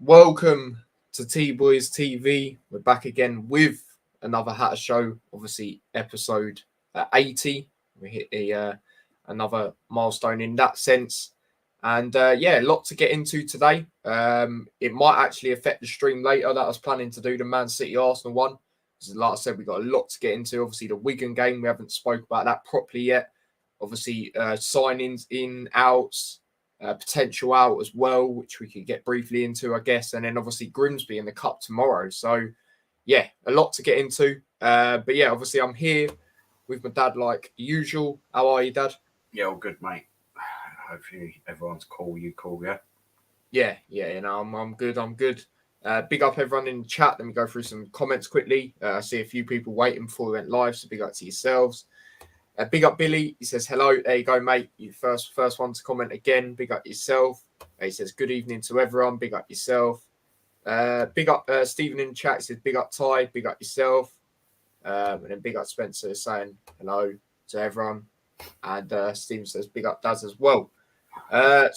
Welcome to T-Boys TV. We're back again with another Hatter Show, obviously episode 80. We hit another milestone in that sense. And a lot to get into today. It might actually affect the stream later that I was planning to do, the Man City Arsenal one. Because like I said, we've got a lot to get into. Obviously, the Wigan game, we haven't spoke about that properly yet. Obviously, signings in, outs, potential out as well, which we could get briefly into, I guess. And then obviously Grimsby in the Cup tomorrow. So, yeah, a lot to get into. But yeah, obviously I'm here with my dad like usual. How are you, Dad? Yeah, all good, mate. Hopefully everyone's cool. You cool, yeah? Yeah, I'm good. Big up everyone in the chat. Let me go through some comments quickly. I see a few people waiting before we went live, so big up to yourselves. Big up Billy. He says, hello. There you go, mate. You first one to comment again. Big up yourself. He says, good evening to everyone. Big up yourself. Big up Stephen in the chat. He says, big up Ty. Big up yourself. And then big up Spencer saying hello to everyone. And Stephen says, big up Daz as well. And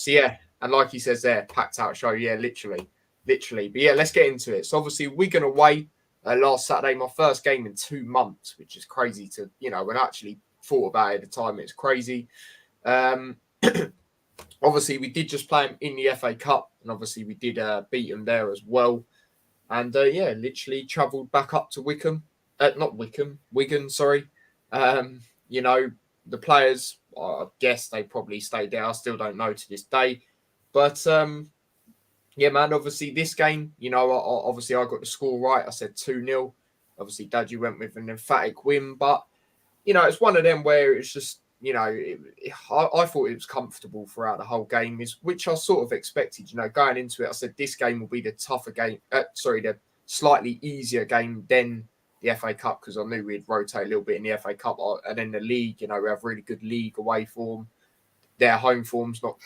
like he says there, packed out show. Yeah, literally. But yeah, let's get into it. So obviously Wigan away last Saturday, my first game in 2 months, which is crazy to, when I actually thought about it at the time. It's crazy. Obviously, we did just play them in the FA Cup, and obviously we did beat them there as well. And literally travelled back up to Wigan. Sorry. The players, I guess they probably stayed there. I still don't know to this day. But yeah, man, obviously this game, obviously I got the score right. I said 2-0. Obviously, Dad, you went with an emphatic win, but it's one of them where it's just, I thought it was comfortable throughout the whole game, which I sort of expected. Going into it, I said this game will be the tougher game. The slightly easier game than the FA Cup, because I knew we'd rotate a little bit in the FA Cup, and then the league. We have really good league away form. Their home form's not,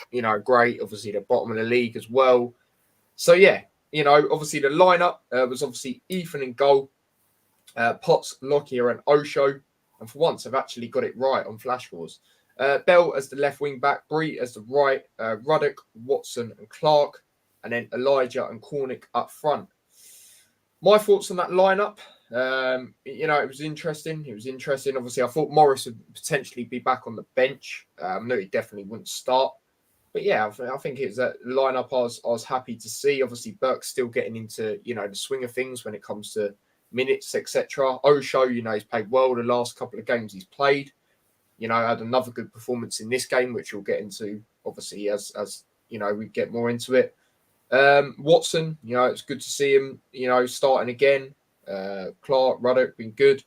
great. Obviously, the bottom of the league as well. So yeah, obviously the lineup was obviously Ethan in goal, Potts, Lockyer, and Osho. And for once, I've actually got it right on Flash Wars. Bell as the left wing back, Bree as the right, Ruddock, Watson, and Clark, and then Elijah and Cornick up front. My thoughts on that lineup, it was interesting. Obviously, I thought Morris would potentially be back on the bench. I knew he definitely wouldn't start. But yeah, I think it's a lineup I was happy to see. Obviously, Burke's still getting into, the swing of things when it comes to minutes, etc. Osho, he's played well the last couple of games he's played. Had another good performance in this game, which we'll get into, obviously, as we get more into it. Watson, it's good to see him, starting again. Clark, Ruddock, been good.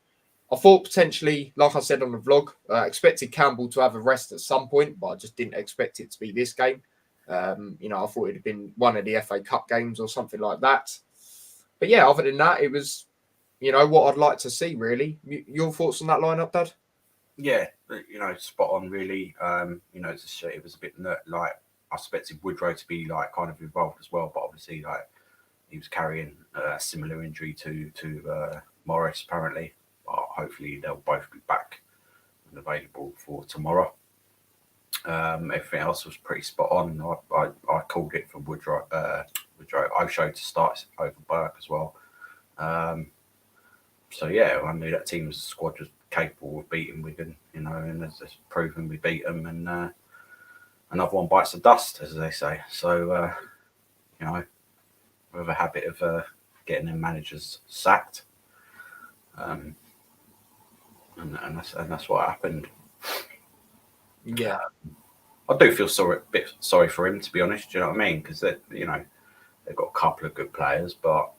I thought potentially, like I said on the vlog, expected Campbell to have a rest at some point, but I just didn't expect it to be this game. I thought it'd have been one of the FA Cup games or something like that. But yeah, other than that, it was, what I'd like to see, really. Your thoughts on that lineup, Dad? Yeah, spot on, really. It was a bit like I expected Woodrow to be like kind of involved as well, but obviously like he was carrying a similar injury to Morris apparently. But hopefully they'll both be back and available for tomorrow. Everything else was pretty spot on. I called it for Woodrow Osho to start over Burke as well. So yeah, I knew that team's squad was capable of beating Wigan, and as it's proven, we beat them, and another one bites the dust, as they say. So we have a habit of getting their managers sacked, and that's what happened. Yeah, I do feel a bit sorry for him, to be honest. Do you know what I mean? Because they've got a couple of good players, but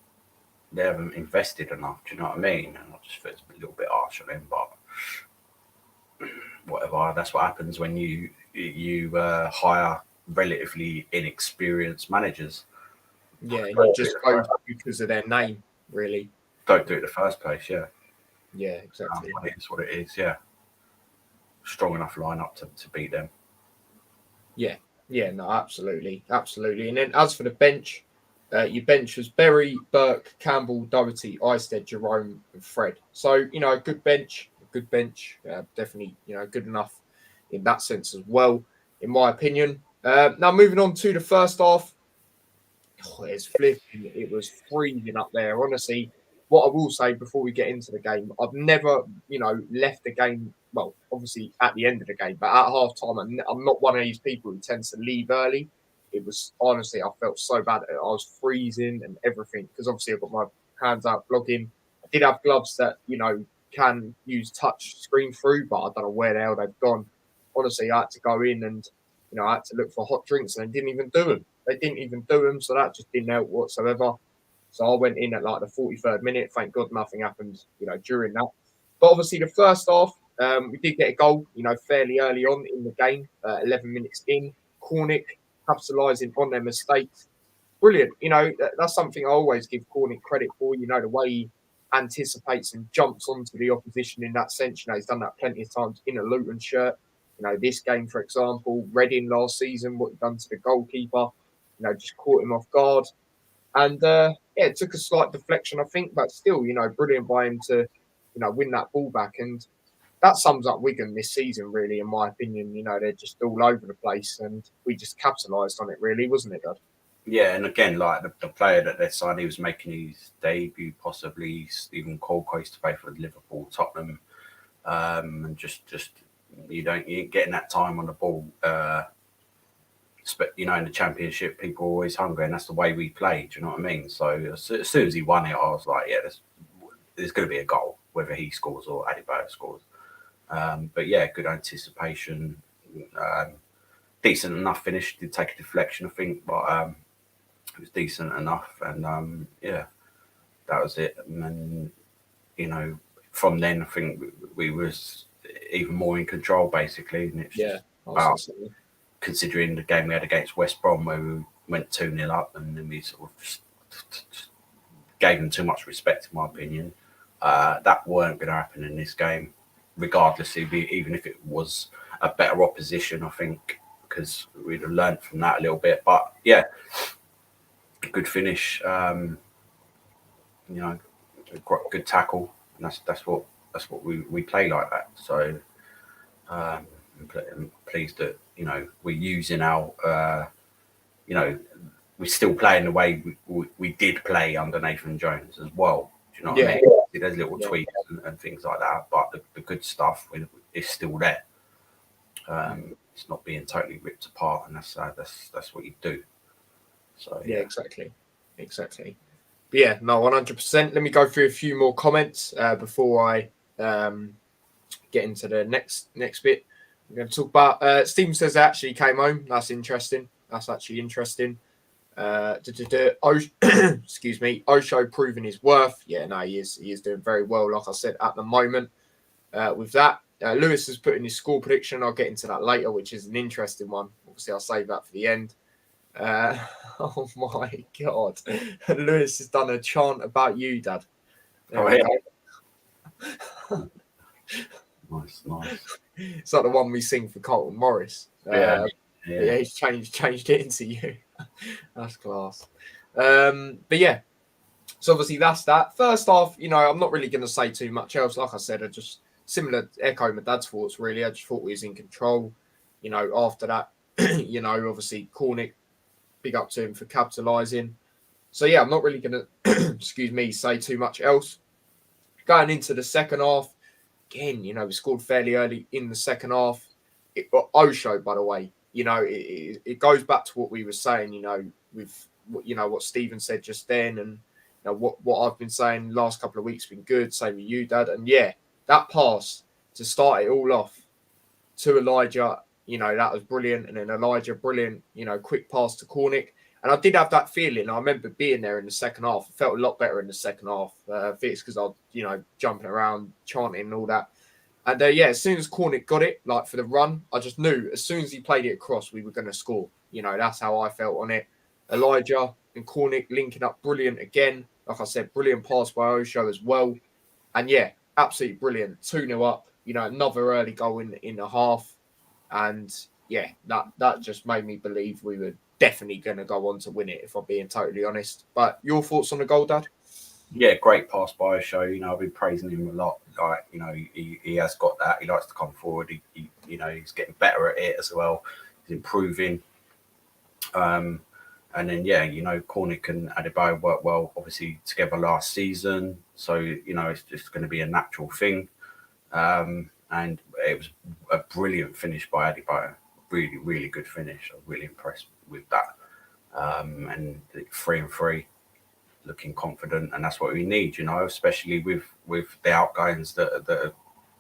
they haven't invested enough. Do you know what I mean? And I just feel it's a little bit harsh on him, but whatever. That's what happens when you hire relatively inexperienced managers. Yeah, you just go because of their name, really. Don't do it in the first place, yeah. Yeah, exactly. It is what it is, yeah. Strong enough lineup to beat them. Yeah, no, absolutely. And then as for the bench, your bench was Berry, Burke, Campbell, Doherty, Isted, Jerome, and Fred. So, a good bench, definitely, good enough in that sense as well, in my opinion. Now, moving on to the first half, it's flipping. It was freezing up there. Honestly, what I will say before we get into the game, I've never, left the game. Well, obviously at the end of the game, but at half time, I'm not one of these people who tends to leave early. It was honestly, I felt so bad. I was freezing and everything because obviously I've got my hands out blogging. I did have gloves that, can use touch screen through, but I don't know where the hell they've gone. Honestly, I had to go in and, I had to look for hot drinks and they didn't even do them. So that just didn't help whatsoever. So I went in at like the 43rd minute. Thank God nothing happened, during that. But obviously the first half, we did get a goal, fairly early on in the game, 11 minutes in. Cornick capitalising on their mistakes. Brilliant. That's something I always give Cornick credit for, the way he anticipates and jumps onto the opposition in that sense. He's done that plenty of times in a Luton shirt. This game, for example, Reading last season, what he done to the goalkeeper, just caught him off guard. And it took a slight deflection, I think, but still, brilliant by him to, win that ball back. And that sums up Wigan this season, really, in my opinion. They're just all over the place and we just capitalised on it, really, wasn't it, Dad? Yeah, and again, like the player that they signed, he was making his debut, possibly Stephen Colco used to play for Liverpool, Tottenham, and just you ain't getting that time on the ball. In the Championship, people are always hungry, and that's the way we play. Do you know what I mean? So as soon as he won it, I was like, yeah, there's going to be a goal, whether he scores or Adebayo scores. But yeah, good anticipation, decent enough finish. Did take a deflection, I think, but it was decent enough, and yeah, that was it. And then, from then I think we was even more in control, basically. And it's just about considering the game we had against West Brom where we went 2-0 up, and then we sort of just gave them too much respect, in my opinion. That weren't going to happen in this game, regardless, even if it was a better opposition, I think, because we'd have learned from that a little bit. But yeah, good finish, good tackle, and that's what we play like that. So I'm pleased that we're using our we're still playing the way we did play under Nathan Jones as well. Do you know what I mean? There's little tweaks and things like that, but the good stuff is still there. It's not being totally ripped apart, and that's what you do. So yeah, exactly. But yeah, no, 100%. Let me go through a few more comments before I get into the next bit. I'm going to talk about. Stephen says they actually came home. That's interesting. That's actually interesting. Excuse me. Osho proving his worth. Yeah, no, he is doing very well. Like I said, at the moment. With that, Lewis has put in his score prediction. I'll get into that later, which is an interesting one. Obviously, I'll save that for the end. Oh my God. Lewis has done a chant about you, Dad. Nice. It's like the one we sing for Carlton Morris. Yeah, he's changed it into you. That's class. But yeah, so obviously that's that. First half, I'm not really going to say too much else. Like I said, I just similar echo my dad's thoughts, really. I just thought we was in control. After that, obviously Cornick, big up to him for capitalising. So yeah, I'm not really going to, say too much else. Going into the second half, again, we scored fairly early in the second half. Osho, by the way, it goes back to what we were saying, with what Stephen said just then, and what I've been saying the last couple of weeks been good. Same with you, Dad. And yeah, that pass to start it all off to Elijah, that was brilliant. And then Elijah, brilliant, quick pass to Cornick. And I did have that feeling. I remember being there in the second half. I felt a lot better in the second half. I think it's because I was, jumping around, chanting and all that. And yeah, as soon as Cornick got it, like for the run, I just knew as soon as he played it across, we were going to score. You know, that's how I felt on it. Elijah and Cornick linking up brilliant again. Like I said, brilliant pass by Osho as well. And yeah, absolutely brilliant. 2-0 up, you know, another early goal in the half. And yeah, that just made me believe we were definitely going to go on to win it, if I'm being totally honest. But your thoughts on the goal, Dad? Yeah, great pass by a show. You know, I've been praising him a lot. Like, you know, he has got that. He likes to come forward. He you know, he's getting better at it as well. He's improving. And then yeah, you know, Cornick and Adebayo worked well, obviously together last season. So you know, it's just going to be a natural thing. And it was a brilliant finish by Adebayo. Really, really good finish. I'm really impressed with that. And 3-3. Looking confident, and that's what we need, you know, especially with the outgoings that are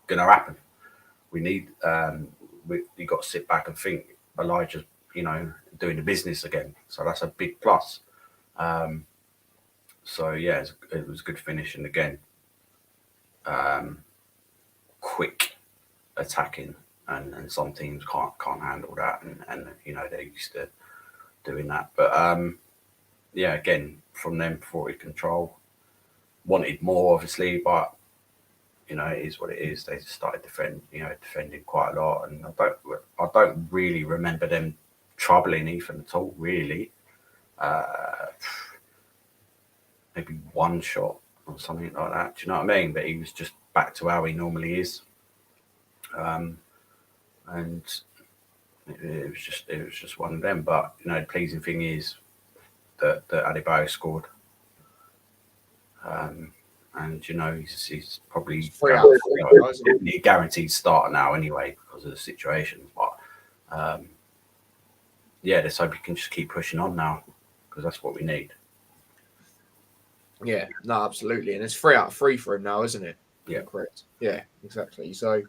going to happen. We need you got to sit back and think Elijah's, you know, doing the business again, so that's a big plus. So yeah, it was a good finish, and again, quick attacking, and some teams can't handle that, and you know, they're used to doing that, but yeah, again, from them, 40 control. Wanted more, obviously, but you know, it is what it is. They just started defending quite a lot, and I don't really remember them troubling Ethan at all. Really, maybe one shot or something like that. Do you know what I mean? But he was just back to how he normally is, and it was just one of them. But you know, the pleasing thing is that Adebayo scored. And you know, he's probably a guaranteed starter now anyway because of the situation. But yeah, let's hope he can just keep pushing on now because that's what we need. Yeah, no, absolutely. And it's 3 out of 3 for him now, isn't it? Yeah, correct. Yeah, exactly. So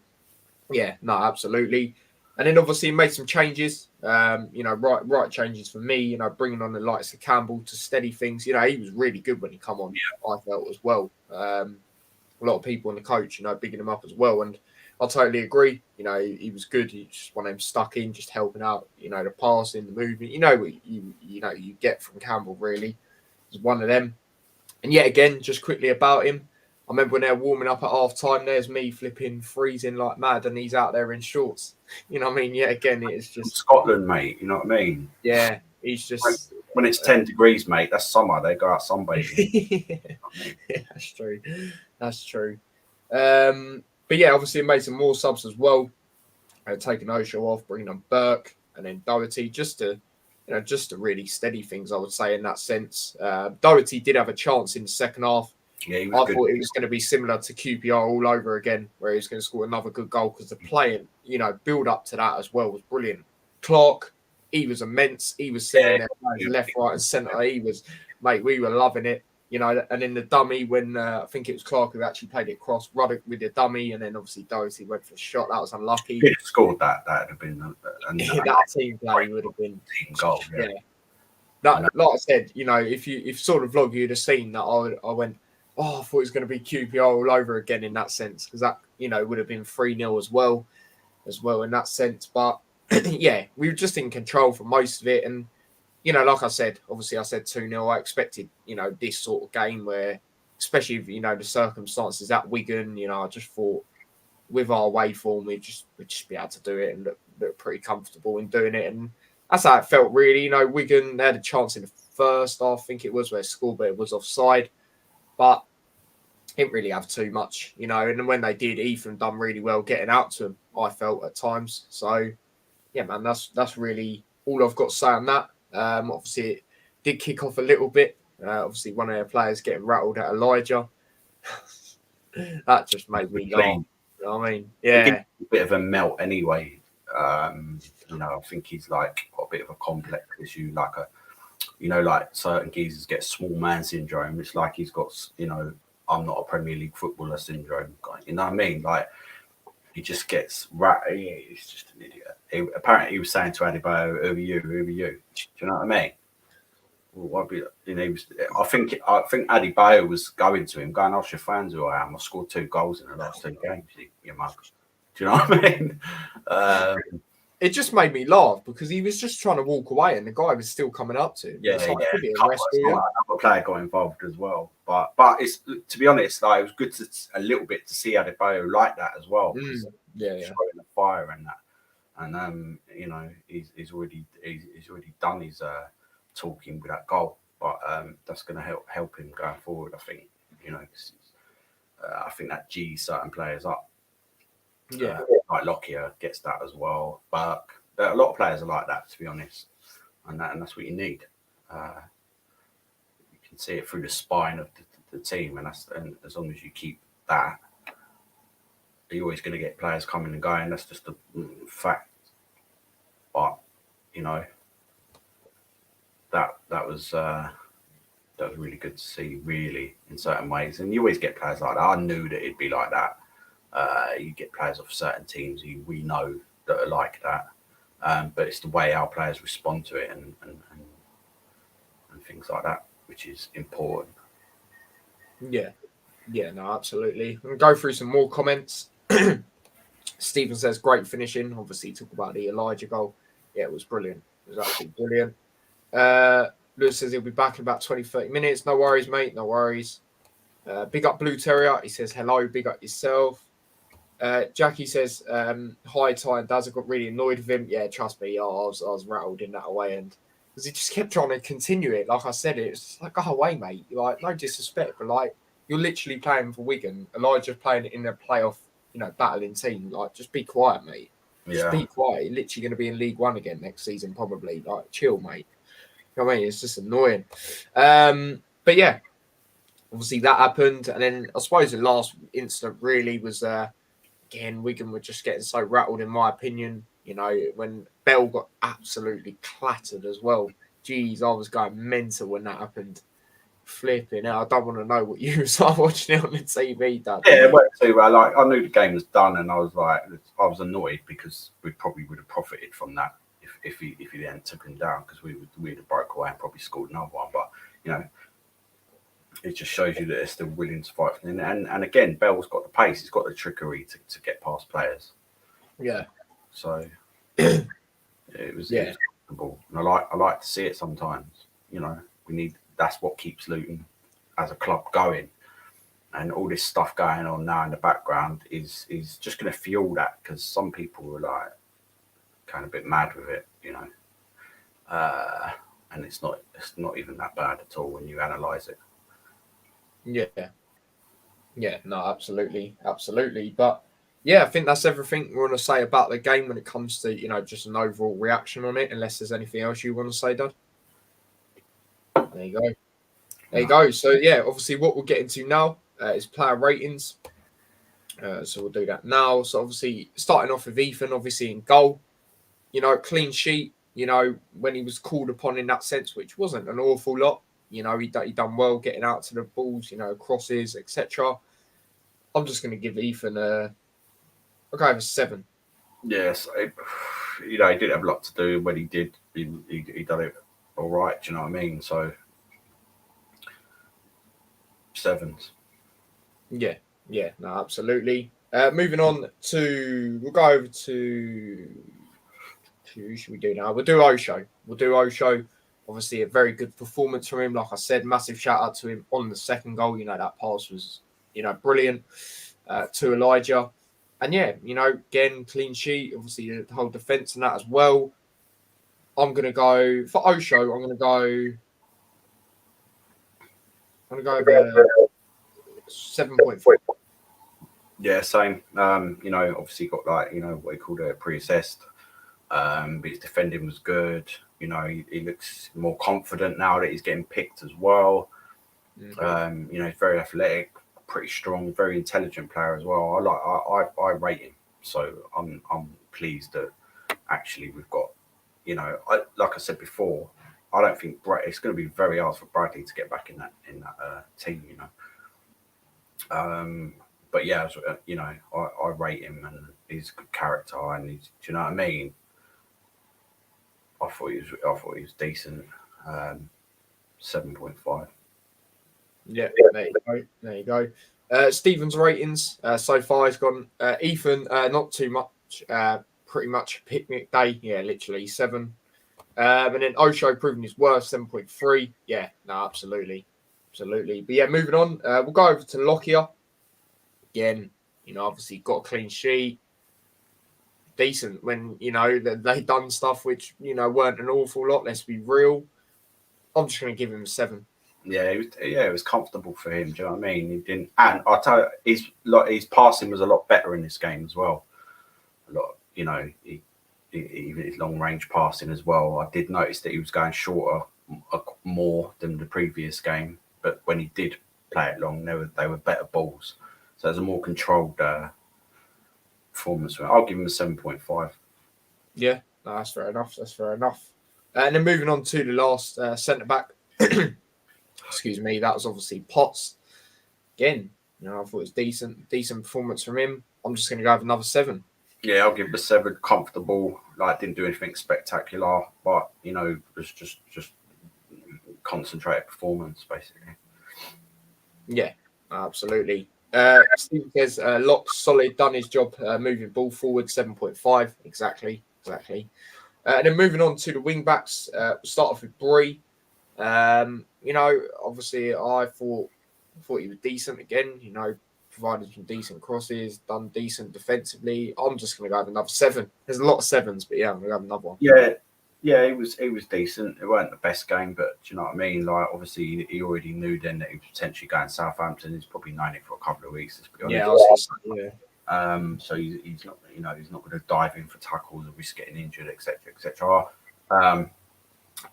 yeah, no, absolutely. And then obviously he made some changes, you know, right changes for me, you know, bringing on the likes of Campbell to steady things. You know, he was really good when he come on, I felt as well. A lot of people in the coach, you know, bigging him up as well. And I totally agree. You know, he was good. He just one of them stuck in, just helping out, you know, the passing, the movement. You know what you get from Campbell, really. He's one of them. And yet again, just quickly about him, I remember when they were warming up at half time, there's me flipping, freezing like mad, and he's out there in shorts. You know what I mean? Yeah, again, it's just Scotland, mate. You know what I mean? Yeah, he's just when it's 10 degrees, mate. That's summer. They go out sunbathing. Yeah, that's true. That's true. But yeah, obviously, it made some more subs as well. Taking Osho off, bringing on Burke, and then Doherty, just to really steady things, I would say, in that sense. Doherty did have a chance in the second half. Yeah, I thought it was going to be similar to QPR all over again, where he was going to score another good goal because the playing, you know, build up to that as well was brilliant. Clark, he was immense. He was sitting there left, right, and centre. He was, mate, we were loving it, you know. And in the dummy, when I think it was Clark who actually played it cross, Ruddock with the dummy, and then obviously Doherty went for the shot. That was unlucky. If he scored that would have been that team play would have been team goal. Yeah. That, like I said, you know, if sort of vlog you'd have seen that, I went, oh, I thought it was going to be QPR all over again in that sense, because that, you know, would have been 3-0 as well in that sense. But yeah, we were just in control for most of it. And, you know, like I said, obviously I said 2-0. I expected, you know, this sort of game where, especially if, you know, the circumstances at Wigan, you know, I just thought with our way form, we'd just be able to do it and look pretty comfortable in doing it. And that's how it felt, really. You know, Wigan, they had a chance in the first half, I think it was, where scored, but it was offside. But didn't really have too much, you know. And when they did, Ethan done really well getting out to them, I felt, at times. So, yeah, man, that's really all I've got to say on that. Obviously, it did kick off a little bit. Obviously, one of their players getting rattled at Elijah. That just made me laugh. You know what I mean? Yeah. A bit of a melt anyway. You know, I think he's like got a bit of a complex issue, like like certain geezers get small man syndrome. It's like he's got, you know, I'm not a Premier League footballer syndrome. You know what I mean? Like he just gets he's just an idiot. Apparently, he was saying to Adebayo, "Who are you? Who are you?" Do you know what I mean? Well, you know, I think Adebayo was going to him, going, "Ask your fans who I am. I scored 2 goals in the last 2 games. You mug." Do you know what I mean? It just made me laugh because he was just trying to walk away and the guy was still coming up to him. Yeah, It's like, yeah. could be a rest, Another player got involved as well, but it's, to be honest, like, it was good to a little bit to see Adebayo like that as well. Yeah, showing the fire and that, and you know, he's already done his talking with that goal, but that's going to help him going forward. I think, you know, I think that G's certain players up. Yeah, like Lockyer gets that as well. But a lot of players are like that, to be honest, and that's what you need. You can see it through the spine of the team, and as long as you keep that, you're always going to get players coming and going. That's just a fact. But you know, that was really good to see, really, in certain ways. And you always get players like that. I knew that it'd be like that. You get players off certain teams who we know that are like that, but it's the way our players respond to it and things like that, which is important. Yeah, no, absolutely. We'll go through some more comments. Stephen says, great finishing. Obviously, talk about the Elijah goal. Yeah, it was brilliant. It was absolutely brilliant. Lewis says he'll be back in about 20, 30 minutes. No worries, mate. No worries. Big up Blue Terrier. He says, hello, big up yourself. Jackie says, hi, Ty and Daz. I got really annoyed with him. Yeah, trust me, I was rattled in that away end. Because he just kept trying to continue it. Like I said, it's like, go away, mate. Like, no disrespect, but like, you're literally playing for Wigan. Elijah's playing in a playoff, battling team. Like, just be quiet, mate. Just be quiet. You're literally going to be in League One again next season, probably. Like, chill, mate. You know what I mean? It's just annoying. But yeah, obviously that happened. And then I suppose the last incident really was, again, Wigan were just getting so rattled, in my opinion. When Bell got absolutely clattered as well. Jeez, I was going mental when that happened. Flipping out. I don't want to know what you was like watching it on the TV, Dad. Yeah, it went too well. Like, I knew the game was done, and I was annoyed because we probably would have profited from that if he then took him down, because we'd have broke away and probably scored another one. But it just shows you that they're still willing to fight. And again, Bell's got the pace, he's got the trickery to get past players. Yeah. So it was comfortable. And I like to see it sometimes. That's what keeps Luton as a club going. And all this stuff going on now in the background is just going to fuel that, because some people are like kind of a bit mad with it, and it's not even that bad at all when you analyse it. Yeah, no, absolutely. But yeah, I think that's everything we want to say about the game when it comes to, just an overall reaction on it, unless there's anything else you want to say, Dad. There you go. So yeah, obviously what we'll get into now is player ratings. So we'll do that now. So obviously starting off with Ethan, obviously in goal, clean sheet, when he was called upon in that sense, which wasn't an awful lot. He done well getting out to the balls, crosses, etc. I'm just going to give Ethan I'll go with a 7. Yes, he didn't have a lot to do. When he did, he done it all right. Do you know what I mean? So 7s. Yeah, no, absolutely. Moving on we'll go over to who should we do now? We'll do Osho. Obviously, a very good performance from him. Like I said, massive shout out to him on the second goal. That pass was, brilliant to Elijah. And yeah, again, clean sheet. Obviously, the whole defence and that as well. I'm going to go for Osho. I'm going to go over 7.4. Yeah, same. Obviously got what he called a pre-assessed. But his defending was good. He looks more confident now that he's getting picked as well. Mm-hmm. He's very athletic, pretty strong, very intelligent player as well. I rate him. So I'm pleased that actually we've got, like I said before, I don't think it's going to be very hard for Bradley to get back in that team. But yeah, I rate him, and he's a good character, and do you know what I mean? I thought he was decent. 7.5. Yeah, there you go. Stephen's ratings so far has gone Ethan, not too much, pretty much picnic day. Yeah, literally 7. And then Osho proving his worth, 7.3. Yeah, no, absolutely. Absolutely. But yeah, moving on, we'll go over to Lockyer. Again, obviously got a clean sheet. Decent when, they done stuff which, weren't an awful lot. Let's be real. I'm just going to give him a 7. Yeah, it was comfortable for him. Do you know what I mean? He didn't, and I tell you, his passing was a lot better in this game as well. A lot, even his long range passing as well. I did notice that he was going shorter more than the previous game, but when he did play it long, they were better balls. So it was a more controlled performance. I'll give him a 7.5. Yeah, no, that's fair enough. That's fair enough. And then moving on to the last centre back. Excuse me, that was obviously Potts. Again, I thought it was decent performance from him. I'm just going to go with another 7. Yeah, I'll give him a 7. Comfortable, didn't do anything spectacular, but it was just concentrated performance basically. Yeah, absolutely. Steve says Locke's solid, done his job, moving ball forward, 7.5. Exactly. And then moving on to the wing backs, we'll start off with Bree. Obviously I thought he was decent again, provided some decent crosses, done decent defensively. I'm just going to go with another 7. There's a lot of 7s, but yeah, I'm going to have another one. Yeah, it was decent. It weren't the best game, but do you know what I mean? Obviously, he already knew then that he was potentially going to Southampton. He's probably known it for a couple of weeks, let's be honest. So he's not, he's not going to dive in for tackles or risk getting injured, etc.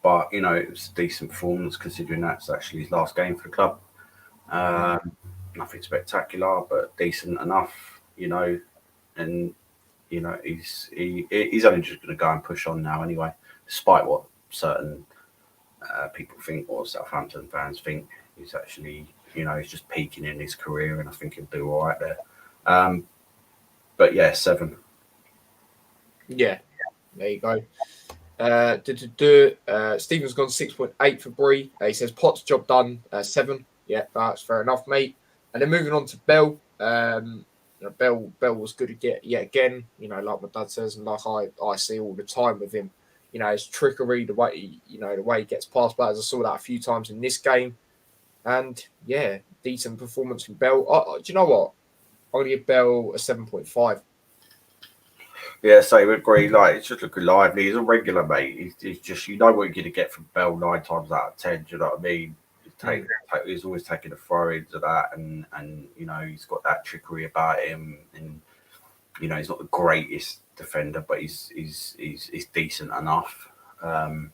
But it was a decent performance considering that's actually his last game for the club. Nothing spectacular, but decent enough, and he's only just going to go and push on now anyway, despite what certain people think or Southampton fans think. He's actually, he's just peaking in his career, and I think he'll do all right there. But yeah, 7. Yeah, there you go. Stephen's gone 6.8 for Bree. He says Potts job done, 7. Yeah, that's fair enough, mate. And then moving on to Bell. Bell was good again. Like my dad says, and like I see all the time with him. His trickery, the way he gets past players. I saw that a few times in this game, and yeah, decent performance from Bell. Do you know what? I'm gonna give Bell a 7.5. Yeah, same agree. It's just looking lively. He's a regular, mate. He's just, what you're going to get from Bell 9 times out of 10. Do you know what I mean? He's always taking the throw-ins of that, and he's got that trickery about him, and he's not the greatest defender, but he's decent enough. And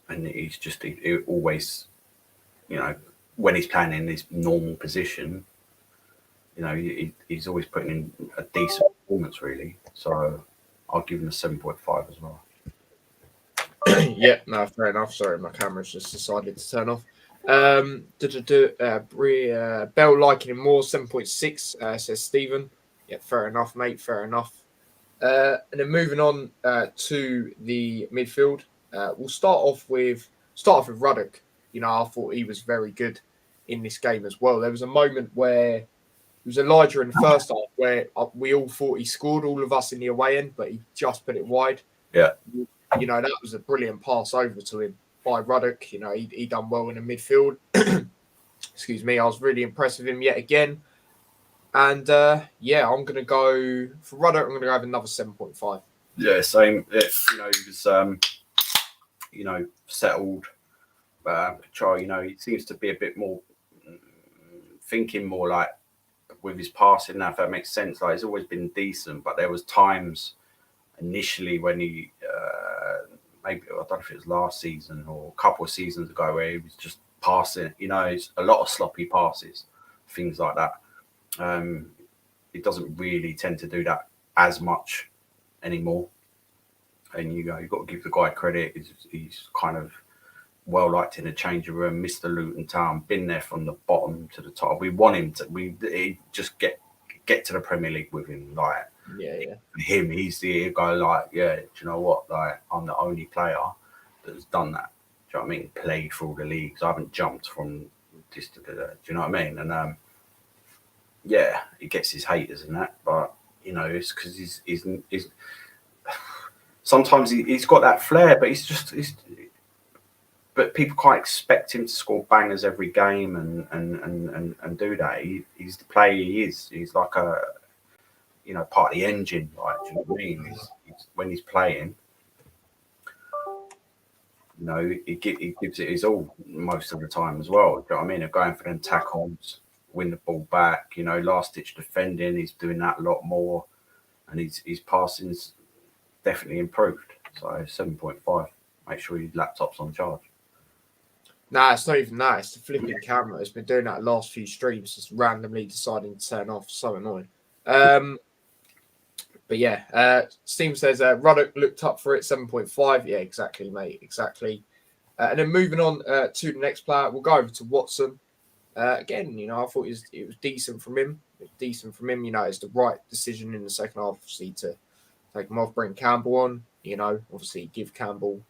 he's just he always, when he's playing in his normal position, he's always putting in a decent performance, really. So I'll give him a 7.5 as well. Yeah, no, fair enough. Sorry, my camera's just decided to turn off. Bell liking him more, 7.6, says Stephen. Yeah, fair enough, mate, fair enough. And then moving on to the midfield, we'll start off with Ruddock. I thought he was very good in this game as well. There was a moment where it was Elijah in the first half where we all thought he scored, all of us in the away end, but he just put it wide. Yeah. That was a brilliant pass over to him by Ruddock. He done well in the midfield. Excuse me. I was really impressed with him yet again. And I'm going to go for Ruddock. I'm going to go with another 7.5. Yeah, same. He was, settled. Control. He seems to be a bit more thinking more like with his passing now, if that makes sense. It's always been decent, but there was times initially when he maybe, I don't know if it was last season or a couple of seasons ago, where he was just passing, it's a lot of sloppy passes, things like that. He doesn't really tend to do that as much anymore. And you've got to give the guy credit. He's kind of well liked in the changing room, Mr. Luton Town, been there from the bottom to the top. We want him to just get to the Premier League with him. He's the guy, do you know what? I'm the only player that's done that. Do you know what I mean? Played for all the leagues. I haven't jumped from Do you know what I mean? And yeah, he gets his haters and that, but you know, it's because he's sometimes he's got that flair, but but people can't expect him to score bangers every game and do that. He's the player he is. He's like a, you know, part of the engine. Like, do you know what I mean? When he's playing, you know, he gives it his all most of the time as well. Do you know what I mean? They're going for them tackles, win the ball back. You know, last ditch defending. He's doing that a lot more, and his passing's definitely improved. So 7.5. Make sure your laptop's on charge. Nah, it's not even that. It's the flipping camera. It's been doing that the last few streams, just randomly deciding to turn off. So annoying. But yeah, Steam says Ruddock looked up for it, 7.5. Yeah, exactly, mate. Exactly. And then moving on to the next player, we'll go over to Watson. Again, you know, I thought it was decent from him. You know, it's the right decision in the second half, obviously, to take him off, bring Campbell on. You know, obviously give Campbell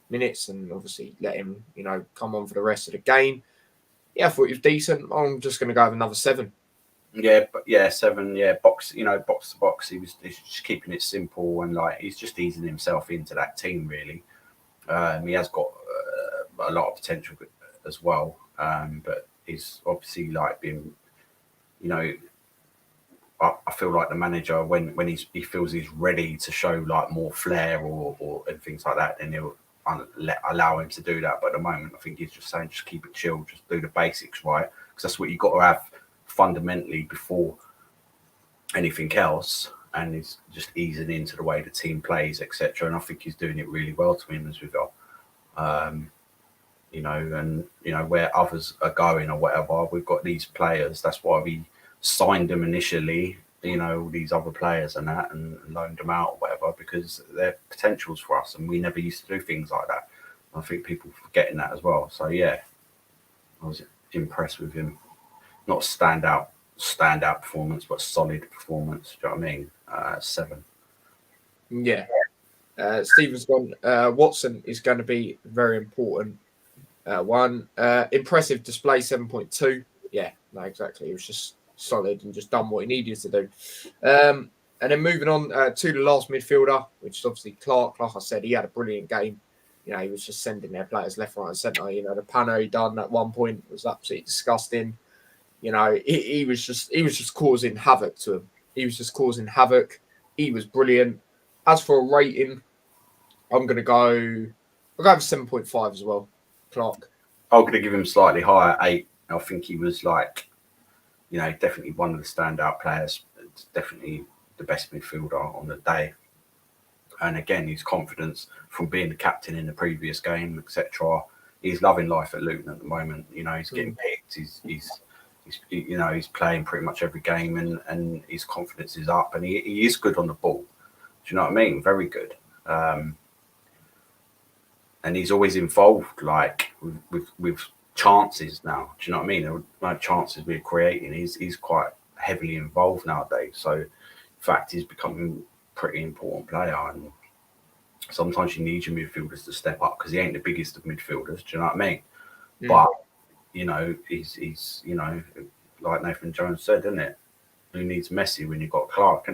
minutes and obviously let him, you know, come on for the rest of the game. Yeah, I thought he was decent. I'm just going to go with another 7. Yeah, but yeah, 7. Yeah, box to box. He's just keeping it simple and like he's just easing himself into that team. Really, he has got a lot of potential as well. But he's obviously like been, you know, I feel like the manager when he feels he's ready to show like more flair or and things like that, then he'll allow him to do that. But at the moment, I think he's just saying just keep it chill, just do the basics right, because that's what you've got to have fundamentally before anything else, and he's just easing into the way the team plays, etc. And I think he's doing it really well, to be honest with you. You know, and you know where others are going or whatever, we've got these players. That's why we signed them initially. You know, all these other players and that, and loaned them out or whatever, because they're potentials for us, and we never used to do things like that. I think people are forgetting that as well. So yeah, I was impressed with him. Not standout performance, but solid performance. Do you know what I mean? 7. Yeah. Stephen's gone. Watson is going to be very important. One impressive display, 7.2. Yeah, no, exactly. It was just solid and just done what he needed to do. And then moving on to the last midfielder, which is obviously Clark. Like I said, he had a brilliant game. You know, he was just sending their players left, right, and centre. You know, the pano he done at one point was absolutely disgusting. You know, he was just causing havoc to him. He was just causing havoc. He was brilliant. As for a rating, I'm gonna go. I'll go with 7.5 as well. Clark. I'm going to give him slightly higher, 8. I think he was like, you know, definitely one of the standout players. It's definitely the best midfielder on the day. And again, his confidence from being the captain in the previous game, etc. He's loving life at Luton at the moment. You know, he's getting picked. He's you know, he's playing pretty much every game, and his confidence is up, and he is good on the ball. Do you know what I mean? Very good. And he's always involved, like with chances now. Do you know what I mean? Like chances we're creating. He's quite heavily involved nowadays. So, in fact, he's becoming a pretty important player. And sometimes you need your midfielders to step up because he ain't the biggest of midfielders. Do you know what I mean? Mm. But you know, he's you know, like Nathan Jones said, isn't it? Who needs Messi when you've got Clark?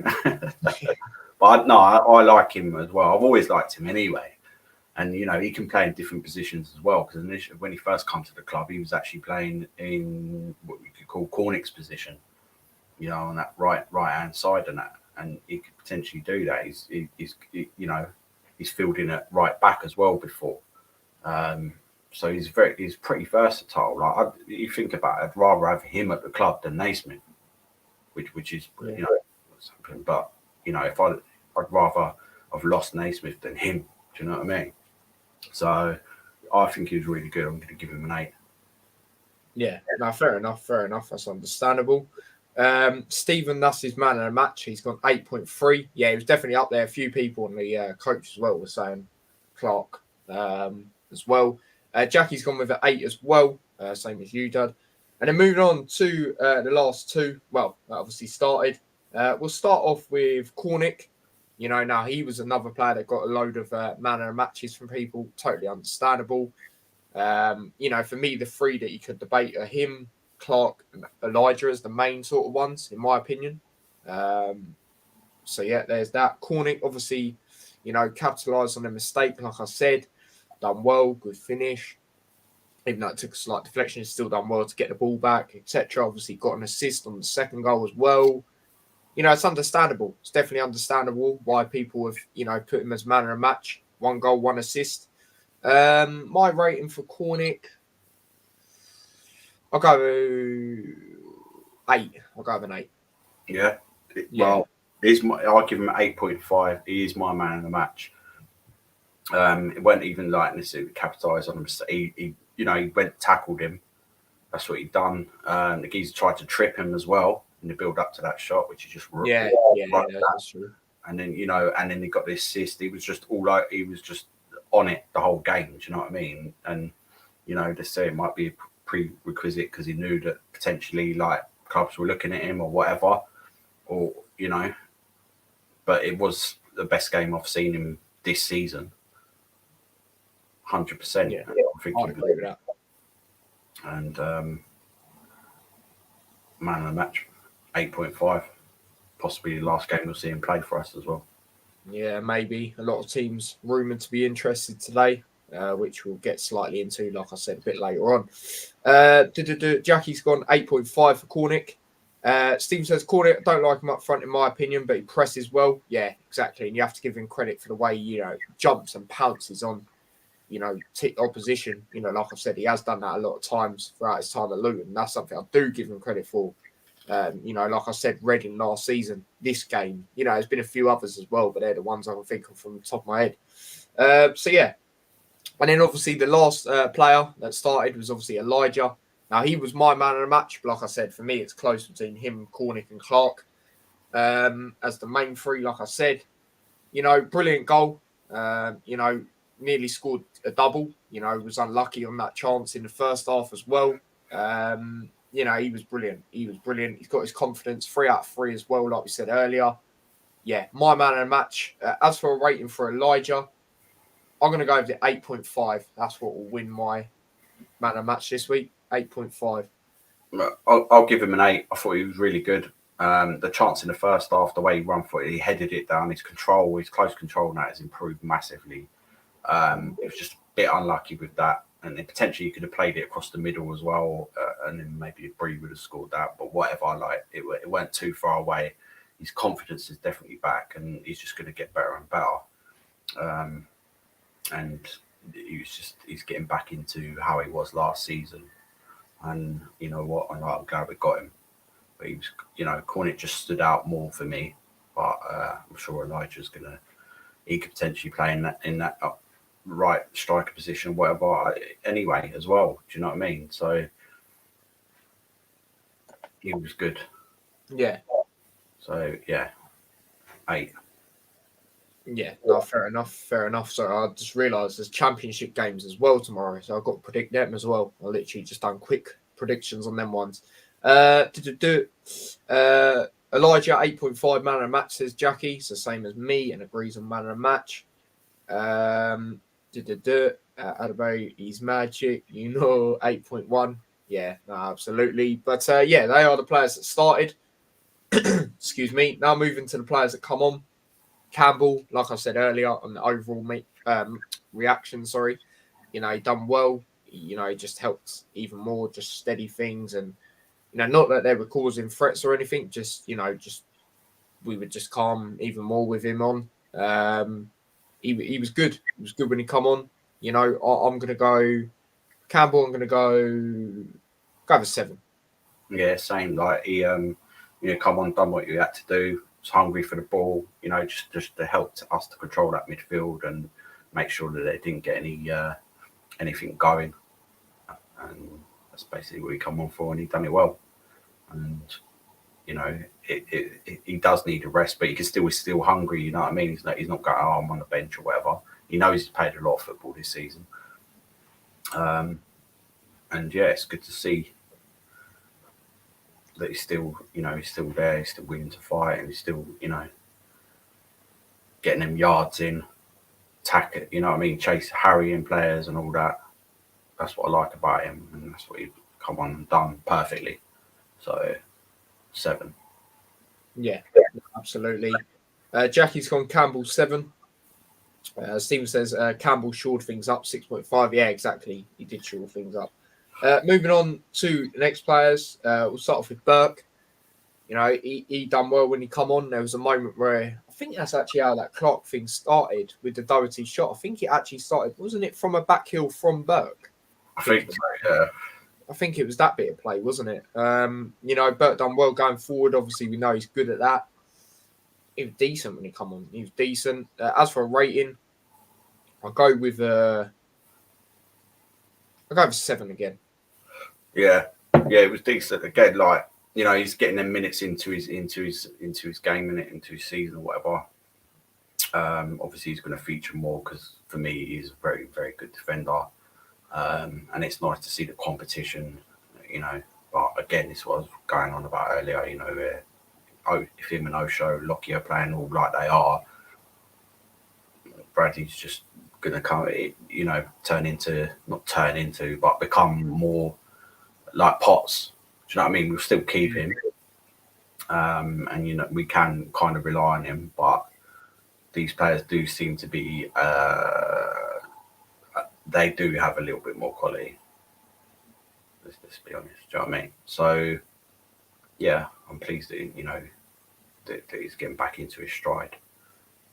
But no, I like him as well. I've always liked him anyway. And, you know, he can play in different positions as well. Because initially, when he first come to the club, he was actually playing in what you could call Cornick's position, you know, on that right-hand side and that. And he could potentially do that. He's you know, he's fielding at right back as well before. So he's pretty versatile. Like you think about it, I'd rather have him at the club than Naismith, which is, you know, something. But, you know, I'd rather have lost Naismith than him. Do you know what I mean? So I think he was really good. I'm going to give him an 8. Yeah, no, fair enough. That's understandable. Stephen, that's his man in a match. He's got 8.3. Yeah, he was definitely up there. A few people on the coach as well were saying Clark as well. Jackie's gone with an 8 as well, same as you, Dad. And then moving on to the last two. Well, that obviously started. We'll start off with Cornick. You know, now he was another player that got a load of man of matches from people. Totally understandable. You know, for me, the three that you could debate are him, Clark, and Elijah as the main sort of ones, in my opinion. So yeah, there's that. Cornick, obviously, you know, capitalised on a mistake, like I said, done well, good finish. Even though it took a slight deflection, he's still done well to get the ball back, etc. Obviously, got an assist on the second goal as well. You know, it's understandable. It's definitely understandable why people have, you know, put him as man of the match. 1 goal, 1 assist. My rating for Cornick, I'll go 8. I'll go with an 8. Yeah. Well, I'll give him an 8.5. He is my man of the match. It wasn't even like necessarily capitalise on him. He you know, he went tackled him. That's what he done. The geezer tried to trip him as well in the build up to that shot, which is just that's true. And then, you know, and then he got the assist. He was just he was just on it the whole game. Do you know what I mean? And you know, they say it might be a prerequisite because he knew that potentially like clubs were looking at him or whatever, or you know. But it was the best game I've seen him this season. 100%. Yeah, I think I'd agree with that. And man of the match, 8.5. Possibly the last game we'll see him play for us as well. Yeah, maybe. A lot of teams rumoured to be interested today, which we'll get slightly into, like I said, a bit later on. Jackie's gone 8.5 for Cornick. Steve says, Cornick, I don't like him up front in my opinion, but he presses well. Yeah, exactly. And you have to give him credit for the way, you know, jumps and pounces on, you know, opposition. You know, like I've said, he has done that a lot of times throughout his time at Luton. That's something I do give him credit for. You know, like I said, Reading last season, this game, you know, there's been a few others as well, but they're the ones I can think of from the top of my head. So, yeah. And then, obviously, the last player that started was obviously Elijah. Now, he was my man of the match, but like I said, for me, it's close between him, Cornick and Clark as the main three, like I said. You know, brilliant goal. You know, nearly scored a double. You know, was unlucky on that chance in the first half as well. You know, he was brilliant. He's got his confidence, 3 out of 3 as well, like we said earlier. Yeah, my man of the match. As for a rating for Elijah, I'm going to go with the 8.5. That's what will win my man of the match this week. 8.5. I'll give him an 8. I thought he was really good. The chance in the first half, the way he ran for it, he headed it down. His close control now has improved massively. It was just a bit unlucky with that. And then potentially you could have played it across the middle as well, and then maybe Bree would have scored that. But whatever, like it went too far away. His confidence is definitely back, and he's just going to get better and better. And he's getting back into how he was last season. And you know what? I'm glad we got him. But he was, you know, Cornick just stood out more for me. But I'm sure Elijah's he could potentially play in that right striker position, whatever. Anyway, as well. Do you know what I mean? So he was good. Yeah. So yeah, 8. Yeah, no, fair enough. So I just realised there's championship games as well tomorrow, so I've got to predict them as well. I literally just done quick predictions on them ones. Elijah 8.5 man of the match, says Jackie. It's the same as me and agrees on man of the match. Adebayo, he's magic, you know, 8.1. Yeah, no, absolutely. But yeah, they are the players that started. Excuse me. Now moving to the players that come on. Campbell, like I said earlier, on the overall reaction, you know, he done well. You know, he just helped even more, just steady things. And, you know, not that they were causing threats or anything, just, you know, we would just calm even more with him on. He was good. He was good when he come on. You know, I'm going to go Campbell. I'm going to go with 7. Yeah, same. Like he, you know, come on, done what you had to do. Was hungry for the ball. You know, just to help us to control that midfield and make sure that they didn't get anything going. And that's basically what he come on for, and he done it well. And you know, he does need a rest, but he's still hungry. You know what I mean? He's not going, I'm on the bench or whatever. He knows he's played a lot of football this season. And yeah, it's good to see that he's still there, he's still willing to fight, and he's still, you know, getting them yards in, attack it, you know what I mean, harrying players and all that. that's what I like about him, and that's what he come on and done perfectly. So 7. Yeah, absolutely. Jackie's gone Campbell 7. Stephen says Campbell shored things up 6.5. Yeah, exactly. He did shore things up. Moving on to the next players, we'll start off with Burke. You know, he done well when he come on. There was a moment where I think that's actually how that Clark thing started with the Doherty shot. I think it actually started, wasn't it, from a back heel from Burke? I think so, yeah. I think it was that bit of play, wasn't it? You know, Burke done well going forward. Obviously, we know he's good at that. He was decent when he come on. He was decent. As for a rating, I'll go with 7 again. Yeah, it was decent again. Like, you know, he's getting them minutes into his game into his season or whatever. Obviously, he's going to feature more because for me, he's a very, very good defender. And it's nice to see the competition, you know. But again, this was going on about earlier, you know, where if him and Osho, Lockyer are playing all like they are, Bradley's just going to come, you know, but become more like Potts. Do you know what I mean? We'll still keep him. And, you know, we can kind of rely on him, but these players do seem to be, they do have a little bit more quality. Let's be honest. Do you know what I mean? So, yeah, I'm pleased that, you know, that he's getting back into his stride.